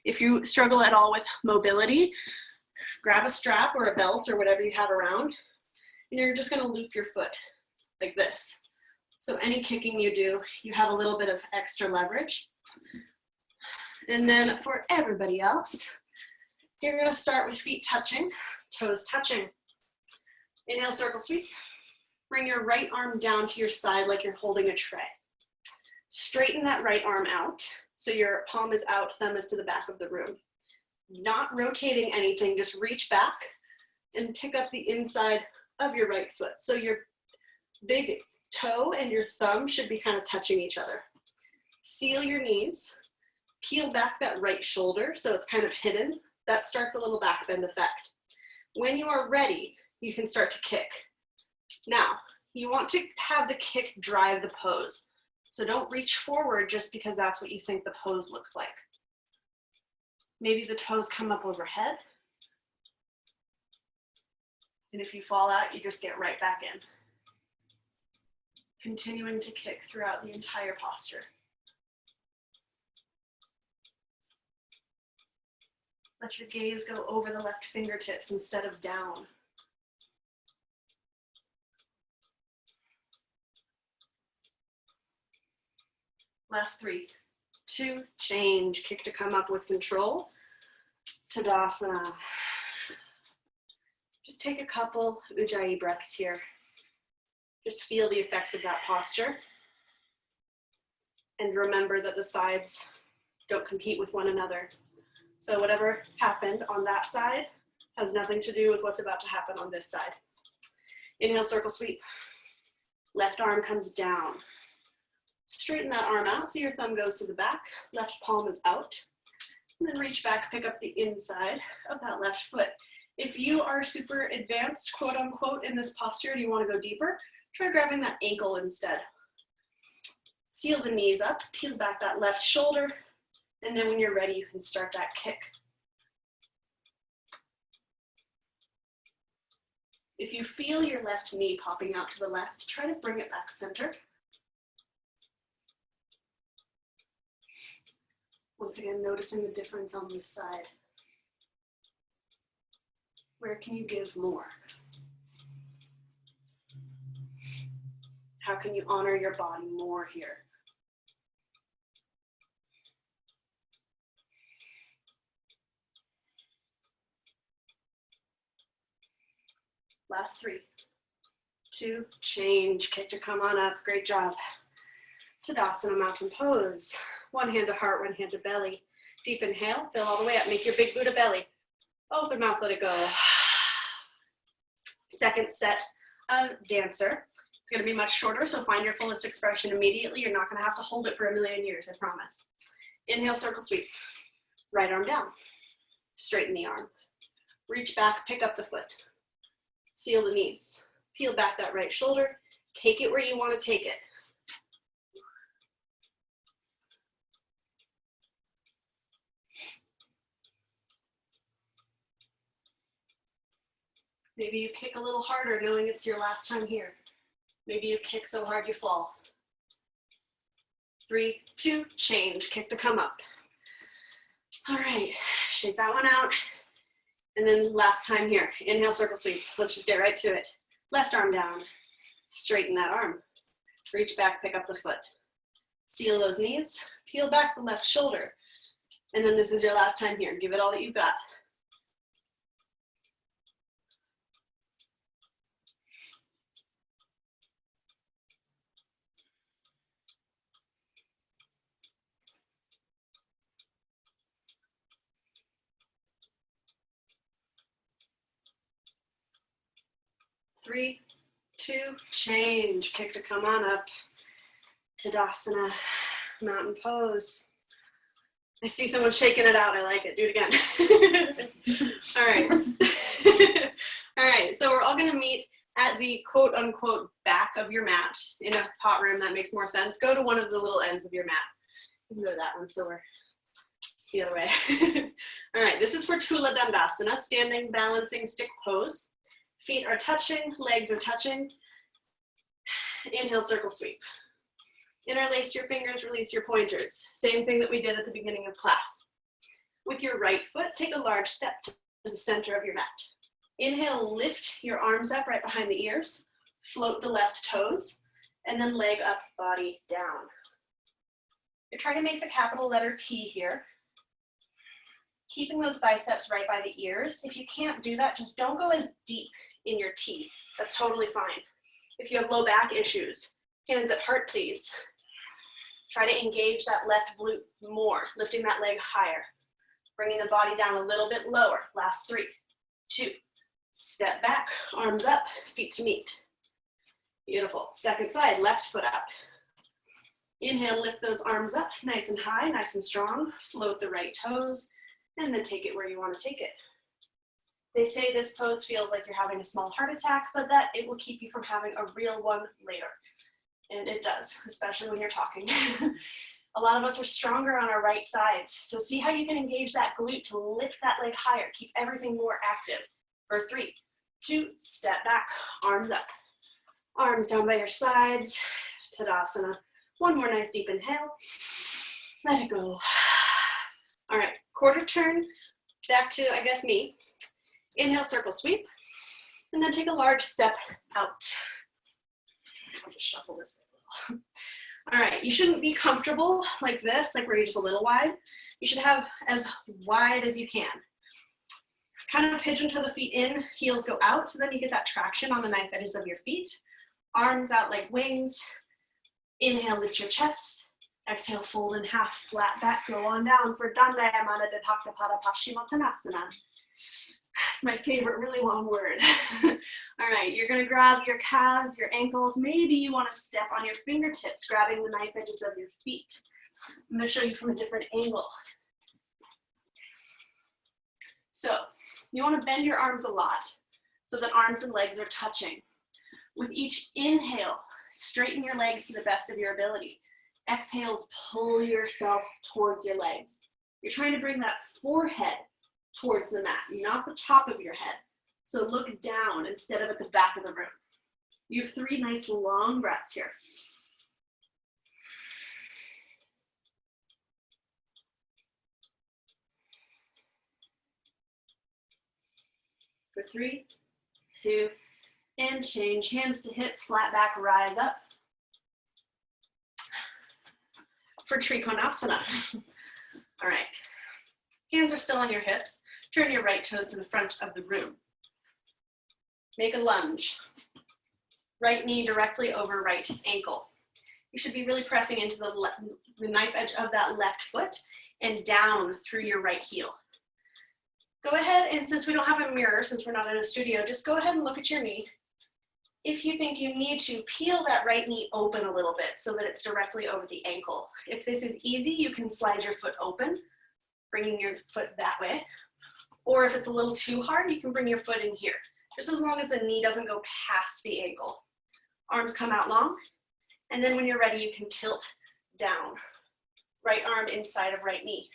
If you struggle at all with mobility, grab a strap or a belt or whatever you have around, and you're just gonna loop your foot like this. So any kicking you do, you have a little bit of extra leverage. And then for everybody else, you're gonna start with feet touching, toes touching. Inhale, circle sweep. Bring your right arm down to your side like you're holding a tray. Straighten that right arm out. So your palm is out, thumb is to the back of the room. Not rotating anything, just reach back and pick up the inside of your right foot. So your big toe and your thumb should be kind of touching each other. Seal your knees, peel back that right shoulder so it's kind of hidden. That starts a little back bend effect. When you are ready, you can start to kick. Now, you want to have the kick drive the pose. So don't reach forward just because that's what you think the pose looks like. Maybe the toes come up overhead. And if you fall out, you just get right back in. Continuing to kick throughout the entire posture. Let your gaze go over the left fingertips instead of down. Last 3, 2, change. Kick to come up with control. Tadasana. Just take a couple Ujjayi breaths here. Just feel the effects of that posture. And remember that the sides don't compete with one another. So whatever happened on that side has nothing to do with what's about to happen on this side. Inhale, circle sweep. Left arm comes down. Straighten that arm out so your thumb goes to the back, left palm is out. And then reach back, pick up the inside of that left foot. If you are super advanced, quote unquote, in this posture and you want to go deeper, try grabbing that ankle instead. Seal the knees up, peel back that left shoulder, and then when you're ready, you can start that kick. If you feel your left knee popping out to the left, try to bring it back center. Once again, noticing the difference on this side. Where can you give more? How can you honor your body more here? Last 3, 2, change. Kick to come on up. Great job. Tadasana mountain pose. One hand to heart, one hand to belly. Deep inhale, fill all the way up. Make your big Buddha belly. Open mouth, let it go. Second set of dancer. It's gonna be much shorter, so find your fullest expression immediately. You're not gonna have to hold it for a million years, I promise. Inhale, circle sweep. Right arm down. Straighten the arm. Reach back, pick up the foot. Seal the knees. Peel back that right shoulder. Take it where you want to take it. Maybe you kick a little harder knowing it's your last time here. Maybe you kick so hard you fall. 3, 2, change, kick to come up. All right, shake that one out. And then last time here, inhale, circle sweep. Let's just get right to it. Left arm down, straighten that arm. Reach back, pick up the foot. Seal those knees, peel back the left shoulder. And then this is your last time here. Give it all that you've got. Three, 2, change. Kick to come on up. Tadasana, mountain pose. I see someone shaking it out. I like it. Do it again. All right. All right. So we're all going to meet at the quote unquote back of your mat in a pot room. That makes more sense. Go to one of the little ends of your mat. You can go to that one so we're the other way. All right. This is for Tula Dandasana, standing, balancing, stick pose. Feet are touching, legs are touching. Inhale, circle sweep. Interlace your fingers, release your pointers. Same thing that we did at the beginning of class. With your right foot, take a large step to the center of your mat. Inhale, lift your arms up right behind the ears. Float the left toes, and then leg up, body down. You're trying to make the capital letter T here. Keeping those biceps right by the ears. If you can't do that, just don't go as deep in your T. That's totally fine. If you have low back issues, hands at heart, please. Try to engage that left glute more, lifting that leg higher. Bringing the body down a little bit lower. Last 3, 2, step back, arms up, feet to meet. Beautiful. Second side, left foot up. Inhale, lift those arms up, nice and high, nice and strong. Float the right toes, and then take it where you want to take it. They say this pose feels like you're having a small heart attack, but that it will keep you from having a real one later. And it does, especially when you're talking. A lot of us are stronger on our right sides. So see how you can engage that glute to lift that leg higher. Keep everything more active. For 3, 2, step back, arms up. Arms down by your sides. Tadasana. One more nice deep inhale. Let it go. All right, quarter turn. Back to, I guess, me. Inhale, circle sweep. And then take a large step out. I'll just shuffle this a little. All right, you shouldn't be comfortable like this, like where you're just a little wide. You should have as wide as you can. Kind of pigeon toe the feet in, heels go out, so then you get that traction on the knife edges of your feet. Arms out like wings. Inhale, lift your chest. Exhale, fold in half, flat back, go on down for Dandayamana Vitaktapada Paschimottanasana. That's my favorite really long word. All right, you're gonna grab your calves, your ankles. Maybe you wanna step on your fingertips, grabbing the knife edges of your feet. I'm gonna show you from a different angle. So you wanna bend your arms a lot so that arms and legs are touching. With each inhale, straighten your legs to the best of your ability. Exhales, pull yourself towards your legs. You're trying to bring that forehead towards the mat, not the top of your head. So look down instead of at the back of the room. You have 3 nice long breaths here. For 3, 2, and change. Hands to hips, flat back, rise up. For Trikonasana. All right. Hands are still on your hips. Turn your right toes to the front of the room. Make a lunge. Right knee directly over right ankle. You should be really pressing into the knife edge of that left foot and down through your right heel. Go ahead, and since we don't have a mirror, since we're not in a studio, just go ahead and look at your knee. If you think you need to, peel that right knee open a little bit so that it's directly over the ankle. If this is easy, you can slide your foot open, bringing your foot that way. Or if it's a little too hard, you can bring your foot in here. just as long as the knee doesn't go past the ankle. Arms come out long, and then when you're ready, you can tilt down. Right arm inside of right knee.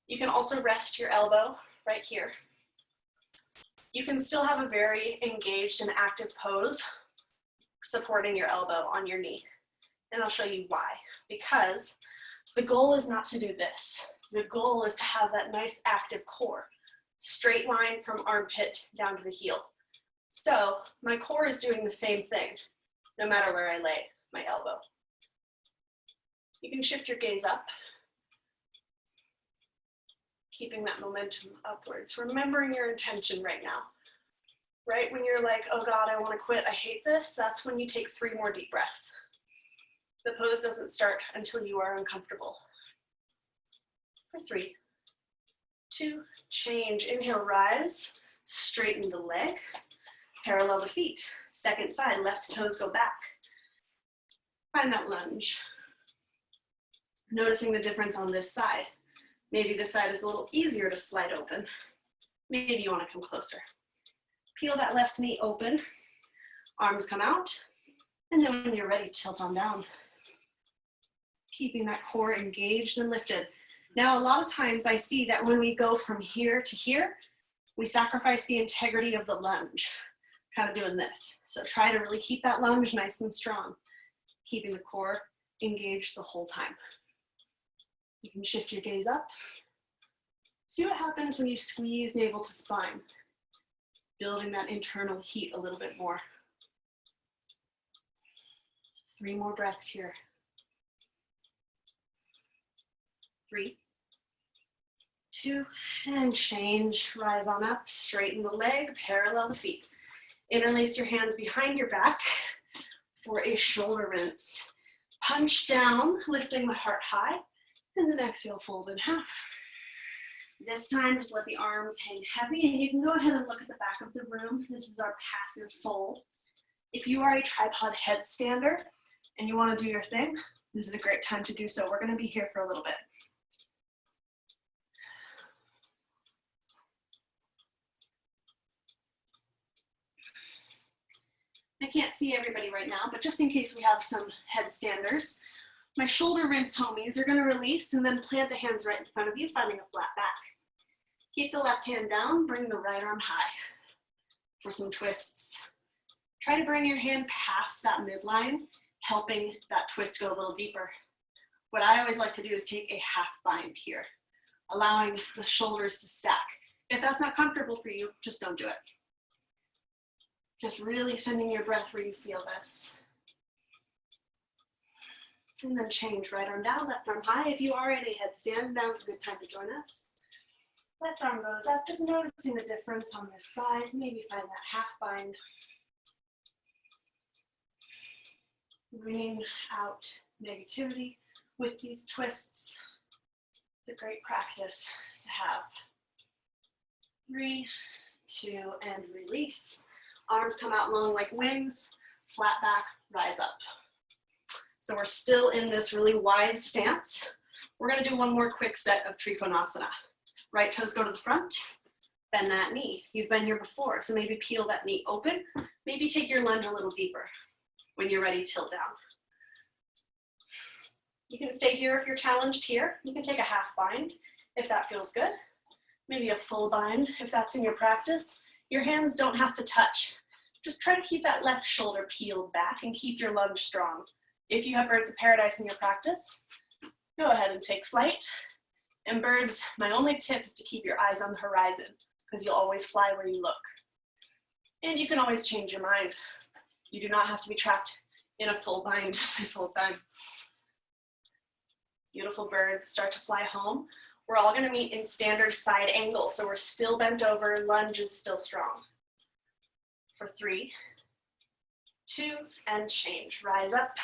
You can also rest your elbow right here. You can still have a very engaged and active pose supporting your elbow on your knee. And I'll show you why. Because the goal is not to do this. The goal is to have that nice active core, straight line from armpit down to the heel. So my core is doing the same thing, no matter where I lay my elbow. You can shift your gaze up, keeping that momentum upwards, remembering your intention right now. Right when you're like, oh God, I want to quit, I hate this, that's when you take 3 more deep breaths. The pose doesn't start until you are uncomfortable. For 3, 2, change. Inhale, rise, straighten the leg, parallel the feet. Second side, left toes go back. Find that lunge. Noticing the difference on this side. Maybe this side is a little easier to slide open. Maybe you want to come closer. Peel that left knee open, arms come out, and then when you're ready, tilt on down. Keeping that core engaged and lifted. Now, a lot of times I see that when we go from here to here, we sacrifice the integrity of the lunge, kind of doing this. So try to really keep that lunge nice and strong, keeping the core engaged the whole time. You can shift your gaze up. See what happens when you squeeze navel to spine, building that internal heat a little bit more. 3 more breaths here. 3, 2, and change. Rise on up, straighten the leg, parallel the feet. Interlace your hands behind your back for a shoulder rinse. Punch down, lifting the heart high, and then exhale, fold in half. This time, just let the arms hang heavy, and you can go ahead and look at the back of the room. This is our passive fold. If you are a tripod headstander and you want to do your thing, this is a great time to do so. We're going to be here for a little bit. I can't see everybody right now, but just in case we have some headstanders, my shoulder rinse homies are going to release and then plant the hands right in front of you, finding a flat back. Keep the left hand down, bring the right arm high for some twists. Try to bring your hand past that midline, helping that twist go a little deeper. What I always like to do is take a half bind here, allowing the shoulders to stack. If that's not comfortable for you, just don't do it. Just really sending your breath where you feel this. And then change, right arm down, left arm high. If you are in a headstand, now's a good time to join us. Left arm goes up, just noticing the difference on this side. Maybe find that half bind. Bringing out negativity with these twists. It's a great practice to have. 3, 2, and release. Arms come out long like wings, flat back, rise up. So we're still in this really wide stance. We're gonna do one more quick set of Trikonasana. Right toes go to the front, bend that knee. You've been here before, so maybe peel that knee open. Maybe take your lunge a little deeper. When you're ready, tilt down. You can stay here if you're challenged here. You can take a half bind if that feels good. Maybe a full bind if that's in your practice. Your hands don't have to touch. Just try to keep that left shoulder peeled back and keep your lunge strong. If you have birds of paradise in your practice, go ahead and take flight. And birds, my only tip is to keep your eyes on the horizon because you'll always fly where you look. And you can always change your mind. You do not have to be trapped in a full bind this whole time. Beautiful birds start to fly home. We're all gonna meet in standard side angle, so we're still bent over, lunge is still strong. For 3, 2, and change. Rise up,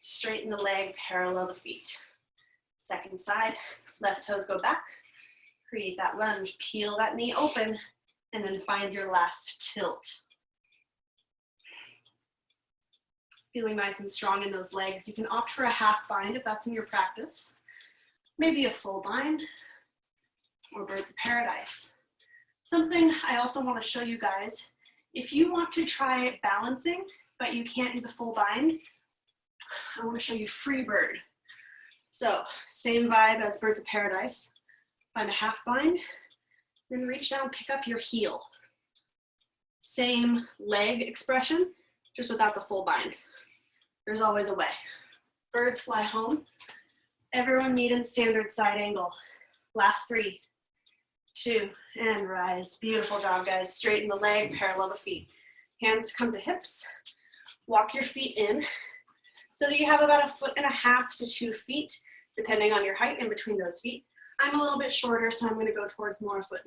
straighten the leg, parallel the feet. Second side, left toes go back. Create that lunge, peel that knee open, and then find your last tilt. Feeling nice and strong in those legs. You can opt for a half bind if that's in your practice. Maybe a full bind or birds of paradise. Something I also want to show you guys, if you want to try balancing, but you can't do the full bind, I want to show you free bird. So same vibe as birds of paradise. Find a half bind, then reach down, pick up your heel. Same leg expression, just without the full bind. There's always a way. Birds fly home. Everyone meet in standard side angle. Last 3, 2, and rise. Beautiful job, guys. Straighten the leg, parallel the feet. Hands come to hips. Walk your feet in so that you have about 1.5 to 2 feet, depending on your height, in between those feet. I'm a little bit shorter, so I'm going to go towards more 1.5 feet.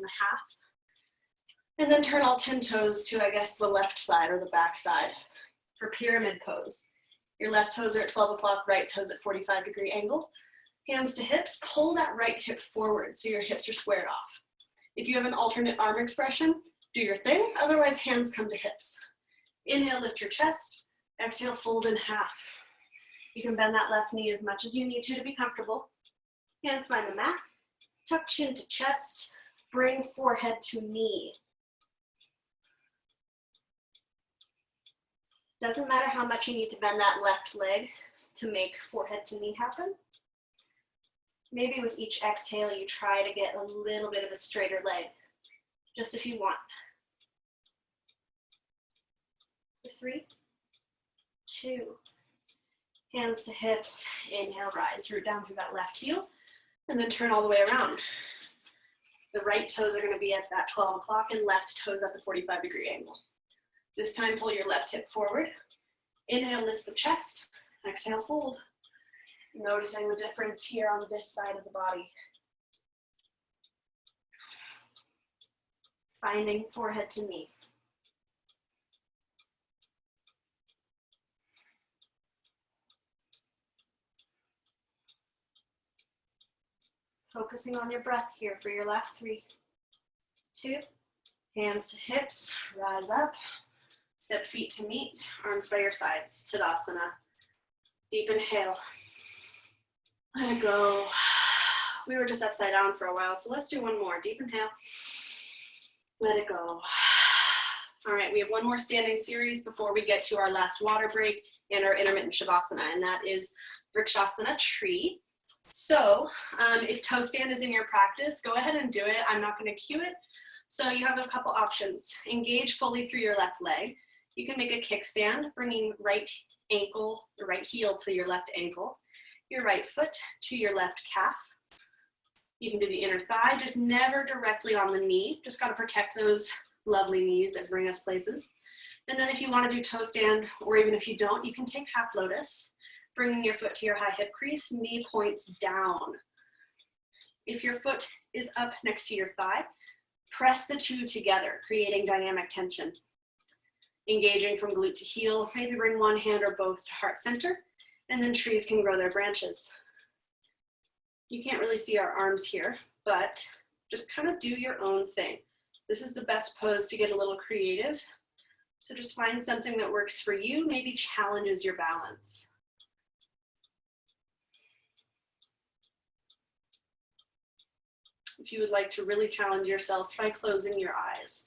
And then turn all 10 toes to, I guess, the left side or the back side for pyramid pose. Your left toes are at 12 o'clock, right toes at 45-degree angle. Hands to hips, pull that right hip forward so your hips are squared off. If you have an alternate arm expression, do your thing. Otherwise, hands come to hips. Inhale, lift your chest. Exhale, fold in half. You can bend that left knee as much as you need to be comfortable. Hands find the mat. Tuck chin to chest. Bring forehead to knee. Doesn't matter how much you need to bend that left leg to make forehead to knee happen. Maybe with each exhale, you try to get a little bit of a straighter leg, just if you want. 3, 2, hands to hips, inhale, rise, root down through that left heel, and then turn all the way around. The right toes are going to be at that 12 o'clock and left toes at the 45-degree angle. This time, pull your left hip forward. Inhale, lift the chest. Exhale, fold. Noticing the difference here on this side of the body. Finding forehead to knee. Focusing on your breath here for your last 3, 2, hands to hips, rise up. Step feet to meet, arms by your sides, Tadasana. Deep inhale. Let it go. We were just upside down for a while, so let's do one more. Deep inhale. Let it go. All right, we have one more standing series before we get to our last water break and our intermittent Shavasana, and that is Vrikshasana tree. So if toe stand is in your practice, go ahead and do it. I'm not going to cue it. So you have a couple options. Engage fully through your left leg. You can make a kickstand, bringing right ankle, the right heel to your left ankle, your right foot to your left calf. You can do the inner thigh, just never directly on the knee. Just got to protect those lovely knees that bring us places. And then if you want to do toe stand, or even if you don't, you can take half lotus, bringing your foot to your high hip crease, knee points down. If your foot is up next to your thigh, press the two together, creating dynamic tension. Engaging from glute to heel, maybe bring one hand or both to heart center, and then trees can grow their branches. You can't really see our arms here, but just kind of do your own thing. This is the best pose to get a little creative. So just find something that works for you, maybe challenges your balance. If you would like to really challenge yourself, try closing your eyes.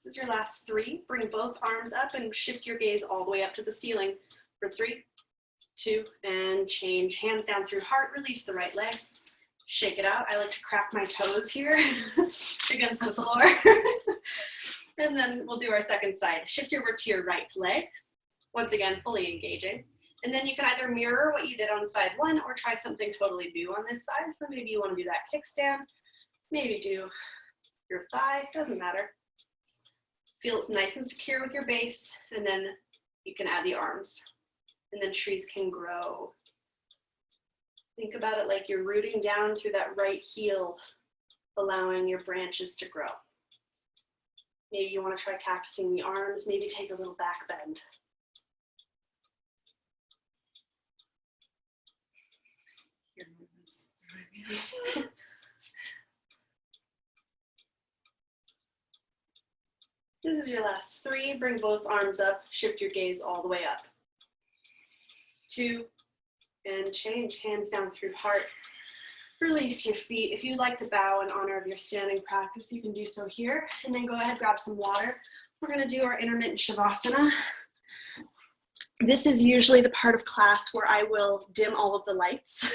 This is your last 3. Bring both arms up and shift your gaze all the way up to the ceiling for 3, 2, and change. Hands down through heart, release the right leg. Shake it out. I like to crack my toes here against the floor. And then we'll do our second side. Shift your work to your right leg. Once again, fully engaging. And then you can either mirror what you did on side 1 or try something totally new on this side. So maybe you want to do that kickstand. Maybe do your thigh, doesn't matter. Feel nice and secure with your base, and then you can add the arms. And then trees can grow. Think about it like you're rooting down through that right heel, allowing your branches to grow. Maybe you want to try cactusing the arms, maybe take a little back bend. This is your last 3. Bring both arms up, shift your gaze all the way up. 2, And change, hands down through heart. Release your feet. If you'd like to bow in honor of your standing practice, you can do so here. And then go ahead, grab some water. We're gonna do our intermittent Shavasana. This is usually the part of class where I will dim all of the lights.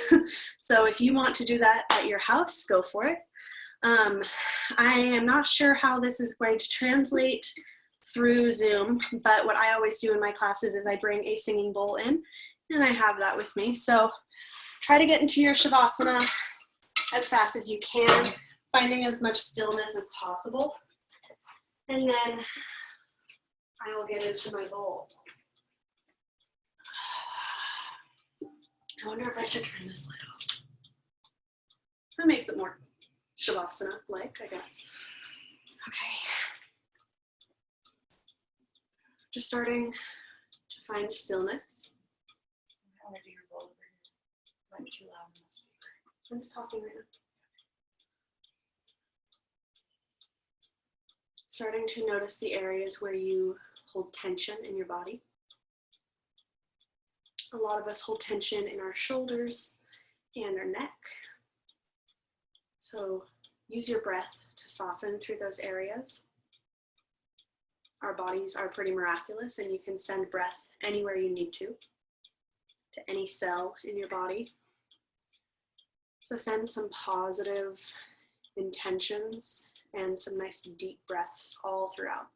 So if you want to do that at your house, go for it. I am not sure how this is going to translate through Zoom, but what I always do in my classes is I bring a singing bowl in, and I have that with me. So try to get into your Shavasana as fast as you can, finding as much stillness as possible. And then I will get into my bowl. I wonder if I should turn this light off. That makes it more Shavasana-like, I guess. Okay. Just starting to find stillness. I want to do your bowl over here. Might be too loud in the speaker. I'm just talking right now. Starting to notice the areas where you hold tension in your body. A lot of us hold tension in our shoulders and our neck. So use your breath to soften through those areas. Our bodies are pretty miraculous, and you can send breath anywhere you need to any cell in your body. So send some positive intentions and some nice deep breaths all throughout.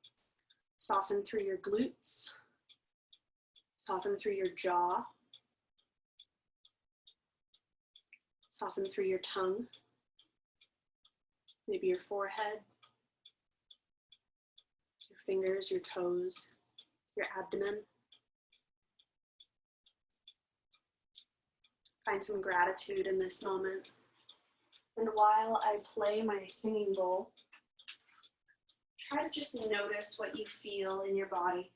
Soften through your glutes. Soften through your jaw. Soften through your tongue. Maybe your forehead. Your fingers, your toes, your abdomen. Find some gratitude in this moment. And while I play my singing bowl, try to just notice what you feel in your body.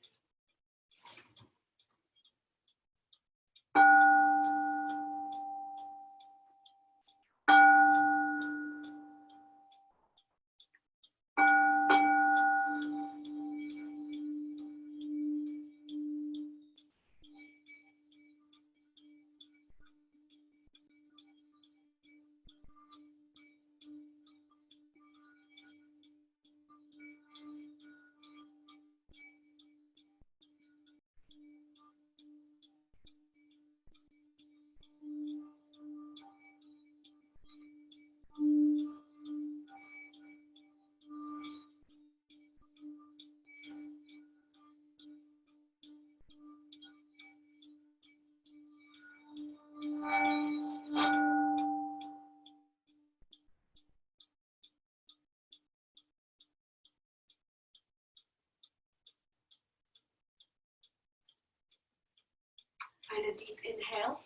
Find a deep inhale.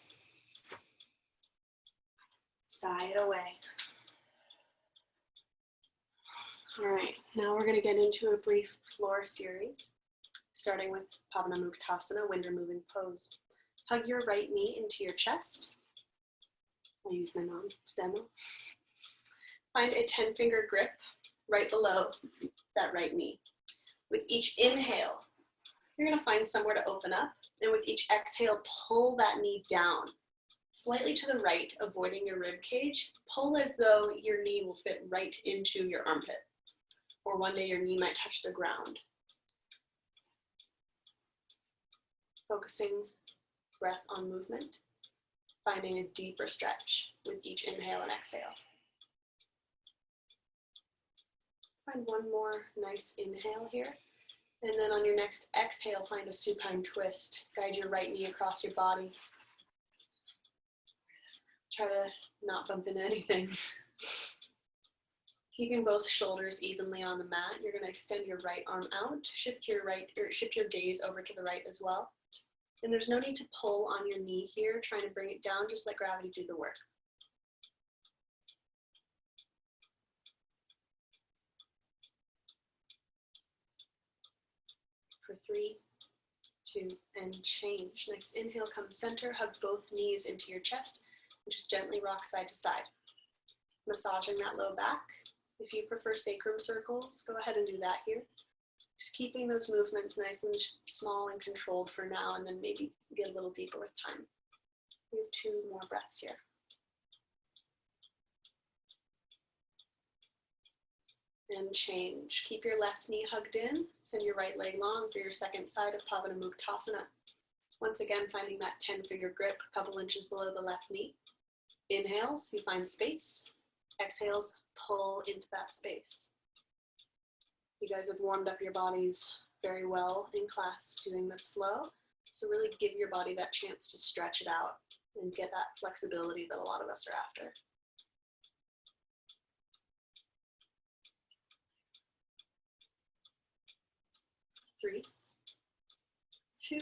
Sigh it away. All right, now we're going to get into a brief floor series, starting with Padma-Muktasana, wind removing pose. Hug your right knee into your chest. I'll use my mom's demo. Find a 10-finger grip right below that right knee. With each inhale, you're going to find somewhere to open up. And with each exhale, pull that knee down, slightly to the right, avoiding your rib cage. Pull as though your knee will fit right into your armpit, or one day your knee might touch the ground. Focusing breath on movement, finding a deeper stretch with each inhale and exhale. Find one more nice inhale here. And then on your next exhale, find a supine twist. Guide your right knee across your body. Try to not bump into anything. Keeping both shoulders evenly on the mat, you're going to extend your right arm out. Shift your gaze over to the right as well. And there's no need to pull on your knee here, trying to bring it down. Just let gravity do the work. For 3, 2, and change. Next inhale, come center, hug both knees into your chest, and just gently rock side to side. Massaging that low back. If you prefer sacrum circles, go ahead and do that here. Just keeping those movements nice and small and controlled for now, and then maybe get a little deeper with time. We have 2 more breaths here. And change. Keep your left knee hugged in. Send your right leg long for your second side of Pavanamuktasana. Once again, finding that 10-finger grip a couple inches below the left knee. Inhales, you find space. Exhales, pull into that space. You guys have warmed up your bodies very well in class doing this flow. So really give your body that chance to stretch it out and get that flexibility that a lot of us are after. Three, 2,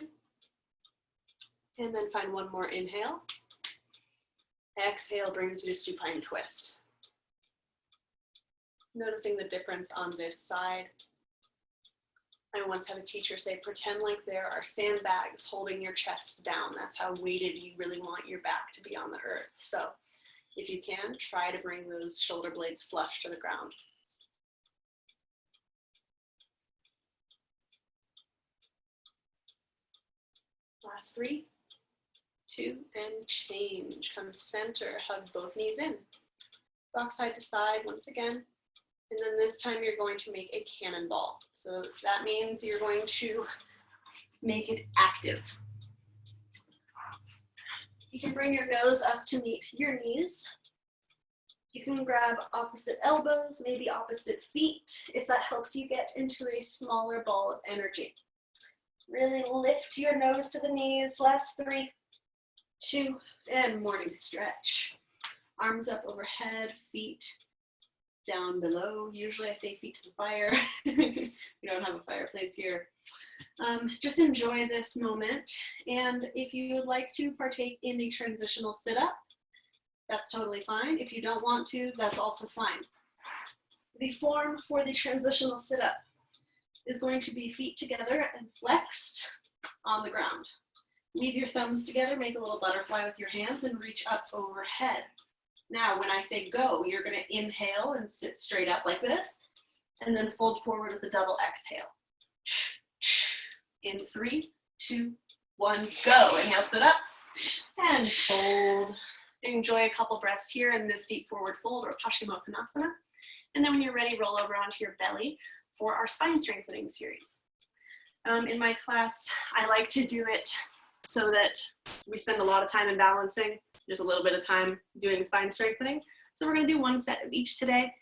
and then find one more inhale. Exhale brings you to supine twist. Noticing the difference on this side. I once had a teacher say, pretend like there are sandbags holding your chest down. That's how weighted you really want your back to be on the earth. So if you can, try to bring those shoulder blades flush to the ground. Last 3, 2, and change. Come center, hug both knees in. Rock side to side once again. And then this time you're going to make a cannonball. So that means you're going to make it active. You can bring your nose up to meet your knees. You can grab opposite elbows, maybe opposite feet, if that helps you get into a smaller ball of energy. Really lift your nose to the knees. Last 3, 2, and morning stretch. Arms up overhead, feet down below. Usually I say feet to the fire. We don't have a fireplace here. Just enjoy this moment. And if you would like to partake in the transitional sit-up, that's totally fine. If you don't want to, that's also fine. The form for the transitional sit-up is going to be feet together and flexed on the ground. Leave your thumbs together, make a little butterfly with your hands, and reach up overhead. Now, when I say go, you're going to inhale and sit straight up like this, and then fold forward with a double exhale. In 3, 2, 1, go. Inhale, sit up, and fold. Enjoy a couple breaths here in this deep forward fold or Paschimottanasana. And then when you're ready, roll over onto your belly for our spine strengthening series. In my class, I like to do it so that we spend a lot of time in balancing, just a little bit of time doing spine strengthening. So we're gonna do 1 set of each today.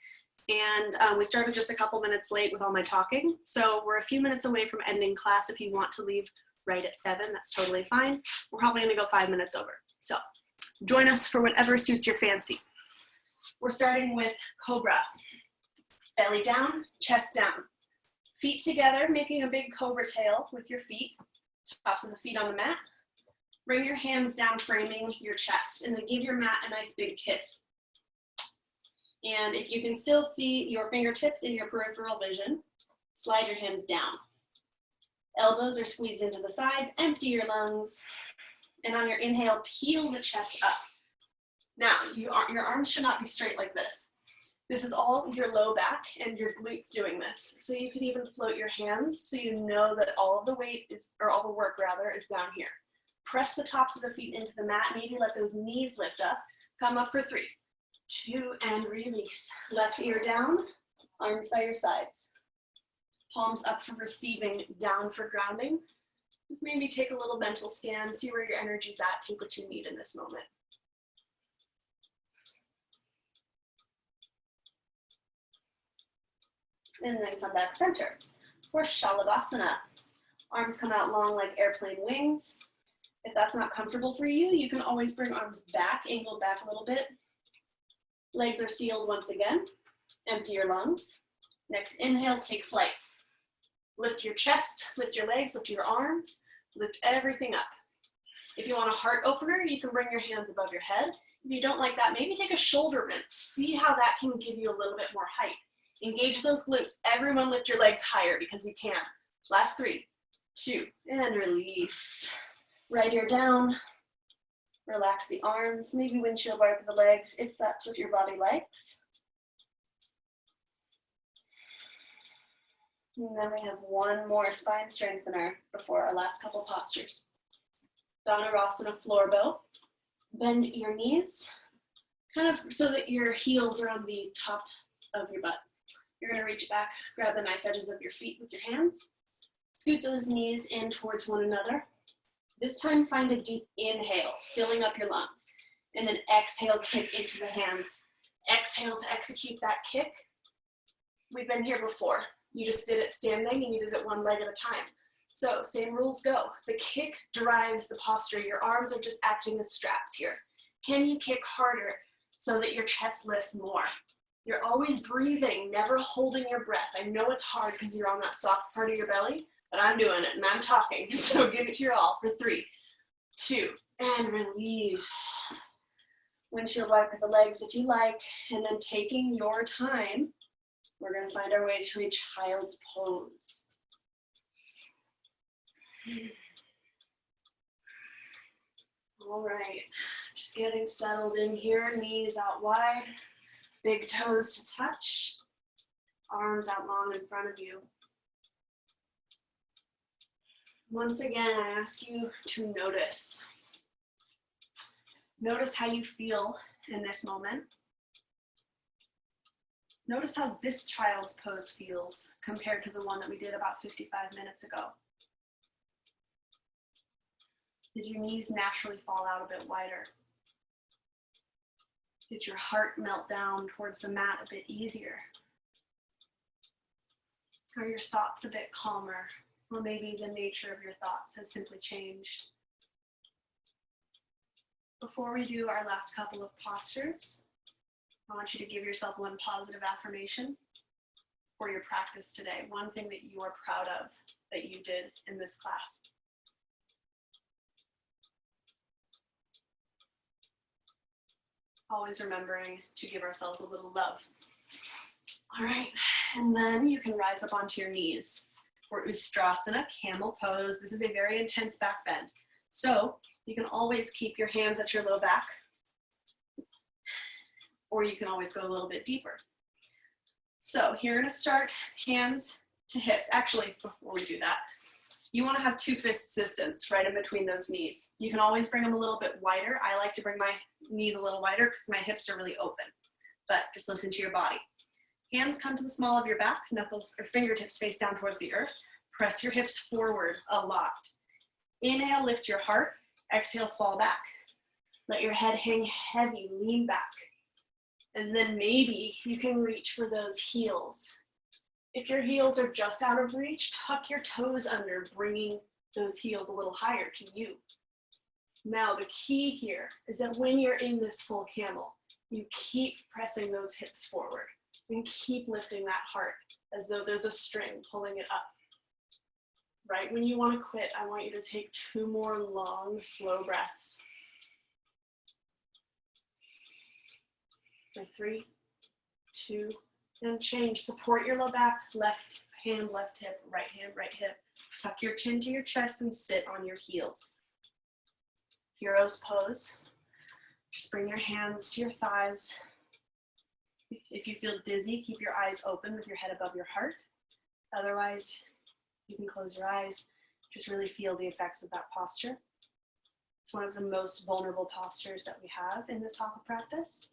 And we started just a couple minutes late with all my talking. So we're a few minutes away from ending class. If you want to leave right at 7, that's totally fine. We're probably gonna go 5 minutes over. So join us for whatever suits your fancy. We're starting with Cobra. Belly down, chest down. Feet together, making a big cobra tail with your feet. Tops of the feet on the mat. Bring your hands down, framing your chest, and then give your mat a nice big kiss. And if you can still see your fingertips in your peripheral vision, slide your hands down. Elbows are squeezed into the sides, empty your lungs. And on your inhale, peel the chest up. Now, your arms should not be straight like this. This is all your low back and your glutes doing this. So you could even float your hands so you know that all of the weight is, or all the work rather, is down here. Press the tops of the feet into the mat. Maybe let those knees lift up. Come up for 3, 2, and release. Left ear down, arms by your sides. Palms up for receiving, down for grounding. Just maybe take a little mental scan, see where your energy's at, take what you need in this moment. And then come back center for Shalabhasana. Arms come out long like airplane wings. If that's not comfortable for you, you can always bring arms back, angled back a little bit. Legs are sealed once again. Empty your lungs. Next inhale, take flight. Lift your chest, lift your legs, lift your arms, lift everything up. If you want a heart opener, you can bring your hands above your head. If you don't like that, maybe take a shoulder rinse. See how that can give you a little bit more height. Engage those glutes. Everyone lift your legs higher because you can. Last 3, 2, and release. Right ear down. Relax the arms. Maybe windshield wiper the legs if that's what your body likes. And then we have one more spine strengthener before our last couple postures. Dhanurasana floor bow. Bend your knees, kind of so that your heels are on the top of your butt. You're gonna reach back, grab the knife edges of your feet with your hands, scoot those knees in towards one another. This time, find a deep inhale, filling up your lungs, and then exhale, kick into the hands. Exhale to execute that kick. We've been here before. You just did it standing and you did it one leg at a time. So same rules go. The kick drives the posture. Your arms are just acting as straps here. Can you kick harder so that your chest lifts more? You're always breathing, never holding your breath. I know it's hard because you're on that soft part of your belly, but I'm doing it and I'm talking. So give it your all for 3, 2, and release. Windshield wiper the legs if you like, and then taking your time, we're going to find our way to a child's pose. All right, just getting settled in here, knees out wide, big toes to touch, arms out long in front of you. Once again, I ask you to notice. Notice how you feel in this moment. Notice how this child's pose feels compared to the one that we did about 55 minutes ago. Did your knees naturally fall out a bit wider? Did your heart melt down towards the mat a bit easier? Are your thoughts a bit calmer? Or maybe the nature of your thoughts has simply changed. Before we do our last couple of postures, I want you to give yourself one positive affirmation for your practice today. One thing that you are proud of that you did in this class. Always remembering to give ourselves a little love. All right, and then you can rise up onto your knees for Ustrasana, camel pose. This is a very intense back bend. So you can always keep your hands at your low back, or you can always go a little bit deeper. So you're gonna start hands to hips. Actually, before we do that, you wanna have 2 fists distance right in between those knees. You can always bring them a little bit wider. I like to bring my knees a little wider because my hips are really open, but just listen to your body. Hands come to the small of your back, knuckles or fingertips face down towards the earth. Press your hips forward a lot. Inhale, lift your heart. Exhale, fall back. Let your head hang heavy, lean back. And then maybe you can reach for those heels. If your heels are just out of reach, tuck your toes under, bringing those heels a little higher to you. Now, the key here is that when you're in this full camel, you keep pressing those hips forward and keep lifting that heart as though there's a string pulling it up. Right when you want to quit, I want you to take 2 more long, slow breaths. For 3, 2, and change. Support your low back, left hand, left hip, right hand, right hip. Tuck your chin to your chest and sit on your heels. Hero's pose. Just bring your hands to your thighs. If you feel dizzy, keep your eyes open with your head above your heart. Otherwise, you can close your eyes. Just really feel the effects of that posture. It's one of the most vulnerable postures that we have in this Hatha practice.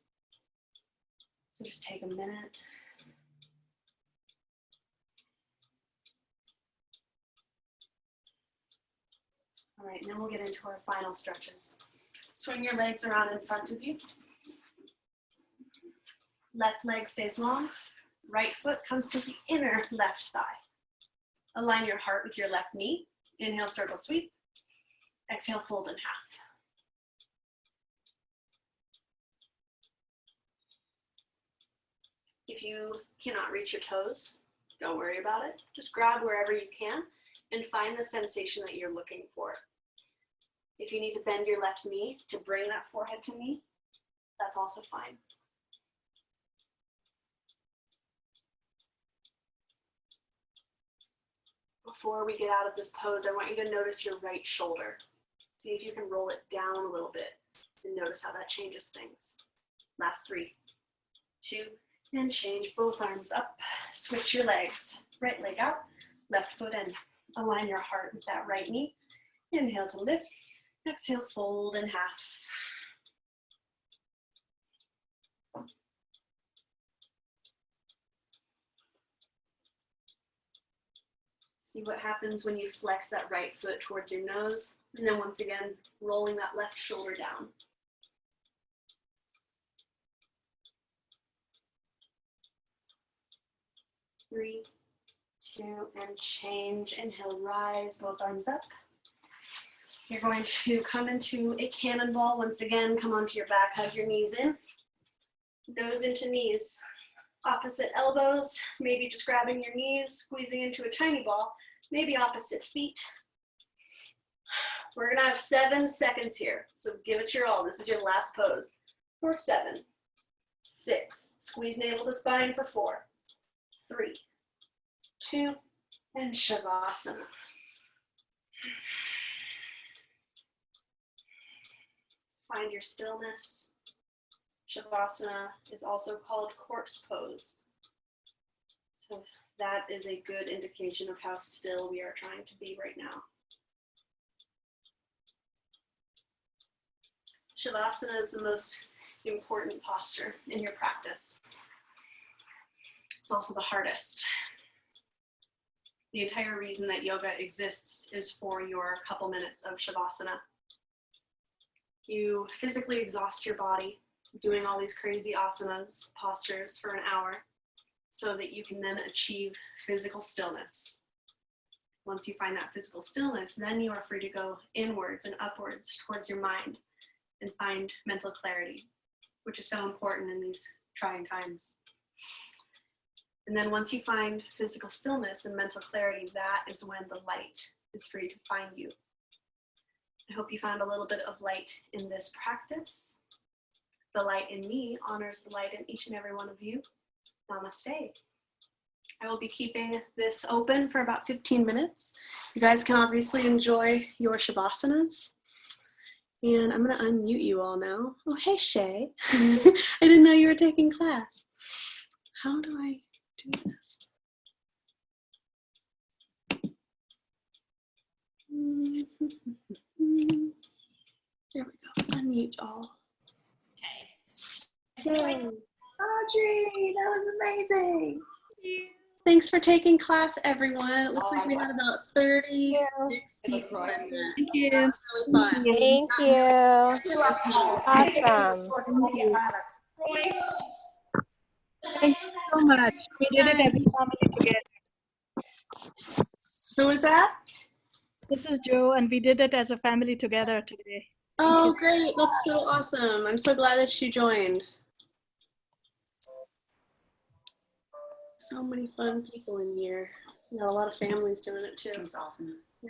So just take a minute. All right, and then we'll get into our final stretches. Swing your legs around in front of you. Left leg stays long. Right foot comes to the inner left thigh. Align your heart with your left knee. Inhale, circle sweep. Exhale, fold in half. If you cannot reach your toes, don't worry about it. Just grab wherever you can and find the sensation that you're looking for. If you need to bend your left knee to bring that forehead to knee, that's also fine. Before we get out of this pose, I want you to notice your right shoulder. See if you can roll it down a little bit and notice how that changes things. Last 3, 2, and change both arms up. Switch your legs. Right leg out, left foot in. Align your heart with that right knee. Inhale to lift. Exhale, fold in half. See what happens when you flex that right foot towards your nose. And then once again, rolling that left shoulder down. 3, 2, and change. Inhale, rise, both arms up. You're going to come into a cannonball. Once again, come onto your back, hug your knees in. Nose into knees. Opposite elbows, maybe just grabbing your knees, squeezing into a tiny ball, maybe opposite feet. We're gonna have 7 seconds here, so give it your all. This is your last pose. For 7, 6, squeeze navel to spine for 4, 3, 2, and Shavasana. Find your stillness. Shavasana is also called corpse pose. So that is a good indication of how still we are trying to be right now. Shavasana is the most important posture in your practice. It's also the hardest. The entire reason that yoga exists is for your couple minutes of Shavasana. You physically exhaust your body doing all these crazy asanas, postures for an hour, so that you can then achieve physical stillness. Once you find that physical stillness, then you are free to go inwards and upwards towards your mind and find mental clarity, which is so important in these trying times. And then once you find physical stillness and mental clarity, that is when the light is free to find you. I hope you found a little bit of light in this practice. The light in me honors the light in each and every one of you. Namaste. I will be keeping this open for about 15 minutes. You guys can obviously enjoy your Shavasanas. And I'm going to unmute you all now. Oh, hey, Shay. I didn't know you were taking class. How do I do this? There we go. Unmute all. Okay. Yay. Audrey, that was amazing. Thanks for taking class, everyone. It looks like we had about 36 people in there. Thank you. That was really fun. Thank you. Awesome. Thank you so much. We did it as a family together. Who is that? This is Joe, and we did it as a family together today. Oh, great. That's so awesome. I'm so glad that you joined. So many fun people in here. We got a lot of families doing it too. It's awesome. Yeah.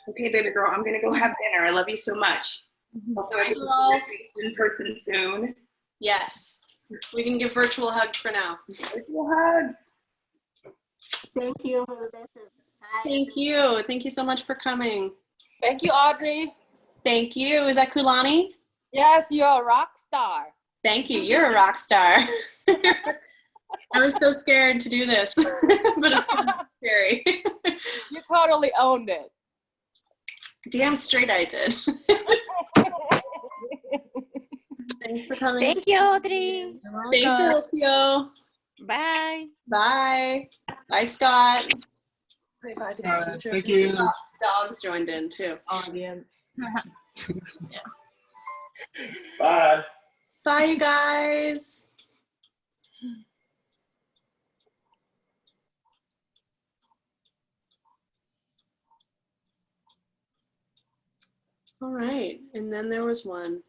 Okay, baby girl, I'm gonna go have dinner. I love you so much. Also, I Hello. in person soon. Yes. We can give virtual hugs for now. Virtual hugs. Thank you for the lesson. Bye. Thank you. Thank you so much for coming. Thank you, Audrey. Thank you. Is that Kulani? Yes, you're a rock star. Thank you. You're a rock star. I was so scared to do this, but it's not scary. You totally owned it. Damn straight I did. Thanks for coming. Thank you, Audrey. Thanks, Alessio. Bye. Bye. Bye, Scott. Say bye to All right, thank you. Scott's dogs joined in too. Audience. Bye. Bye, you guys. All right, and then there was one.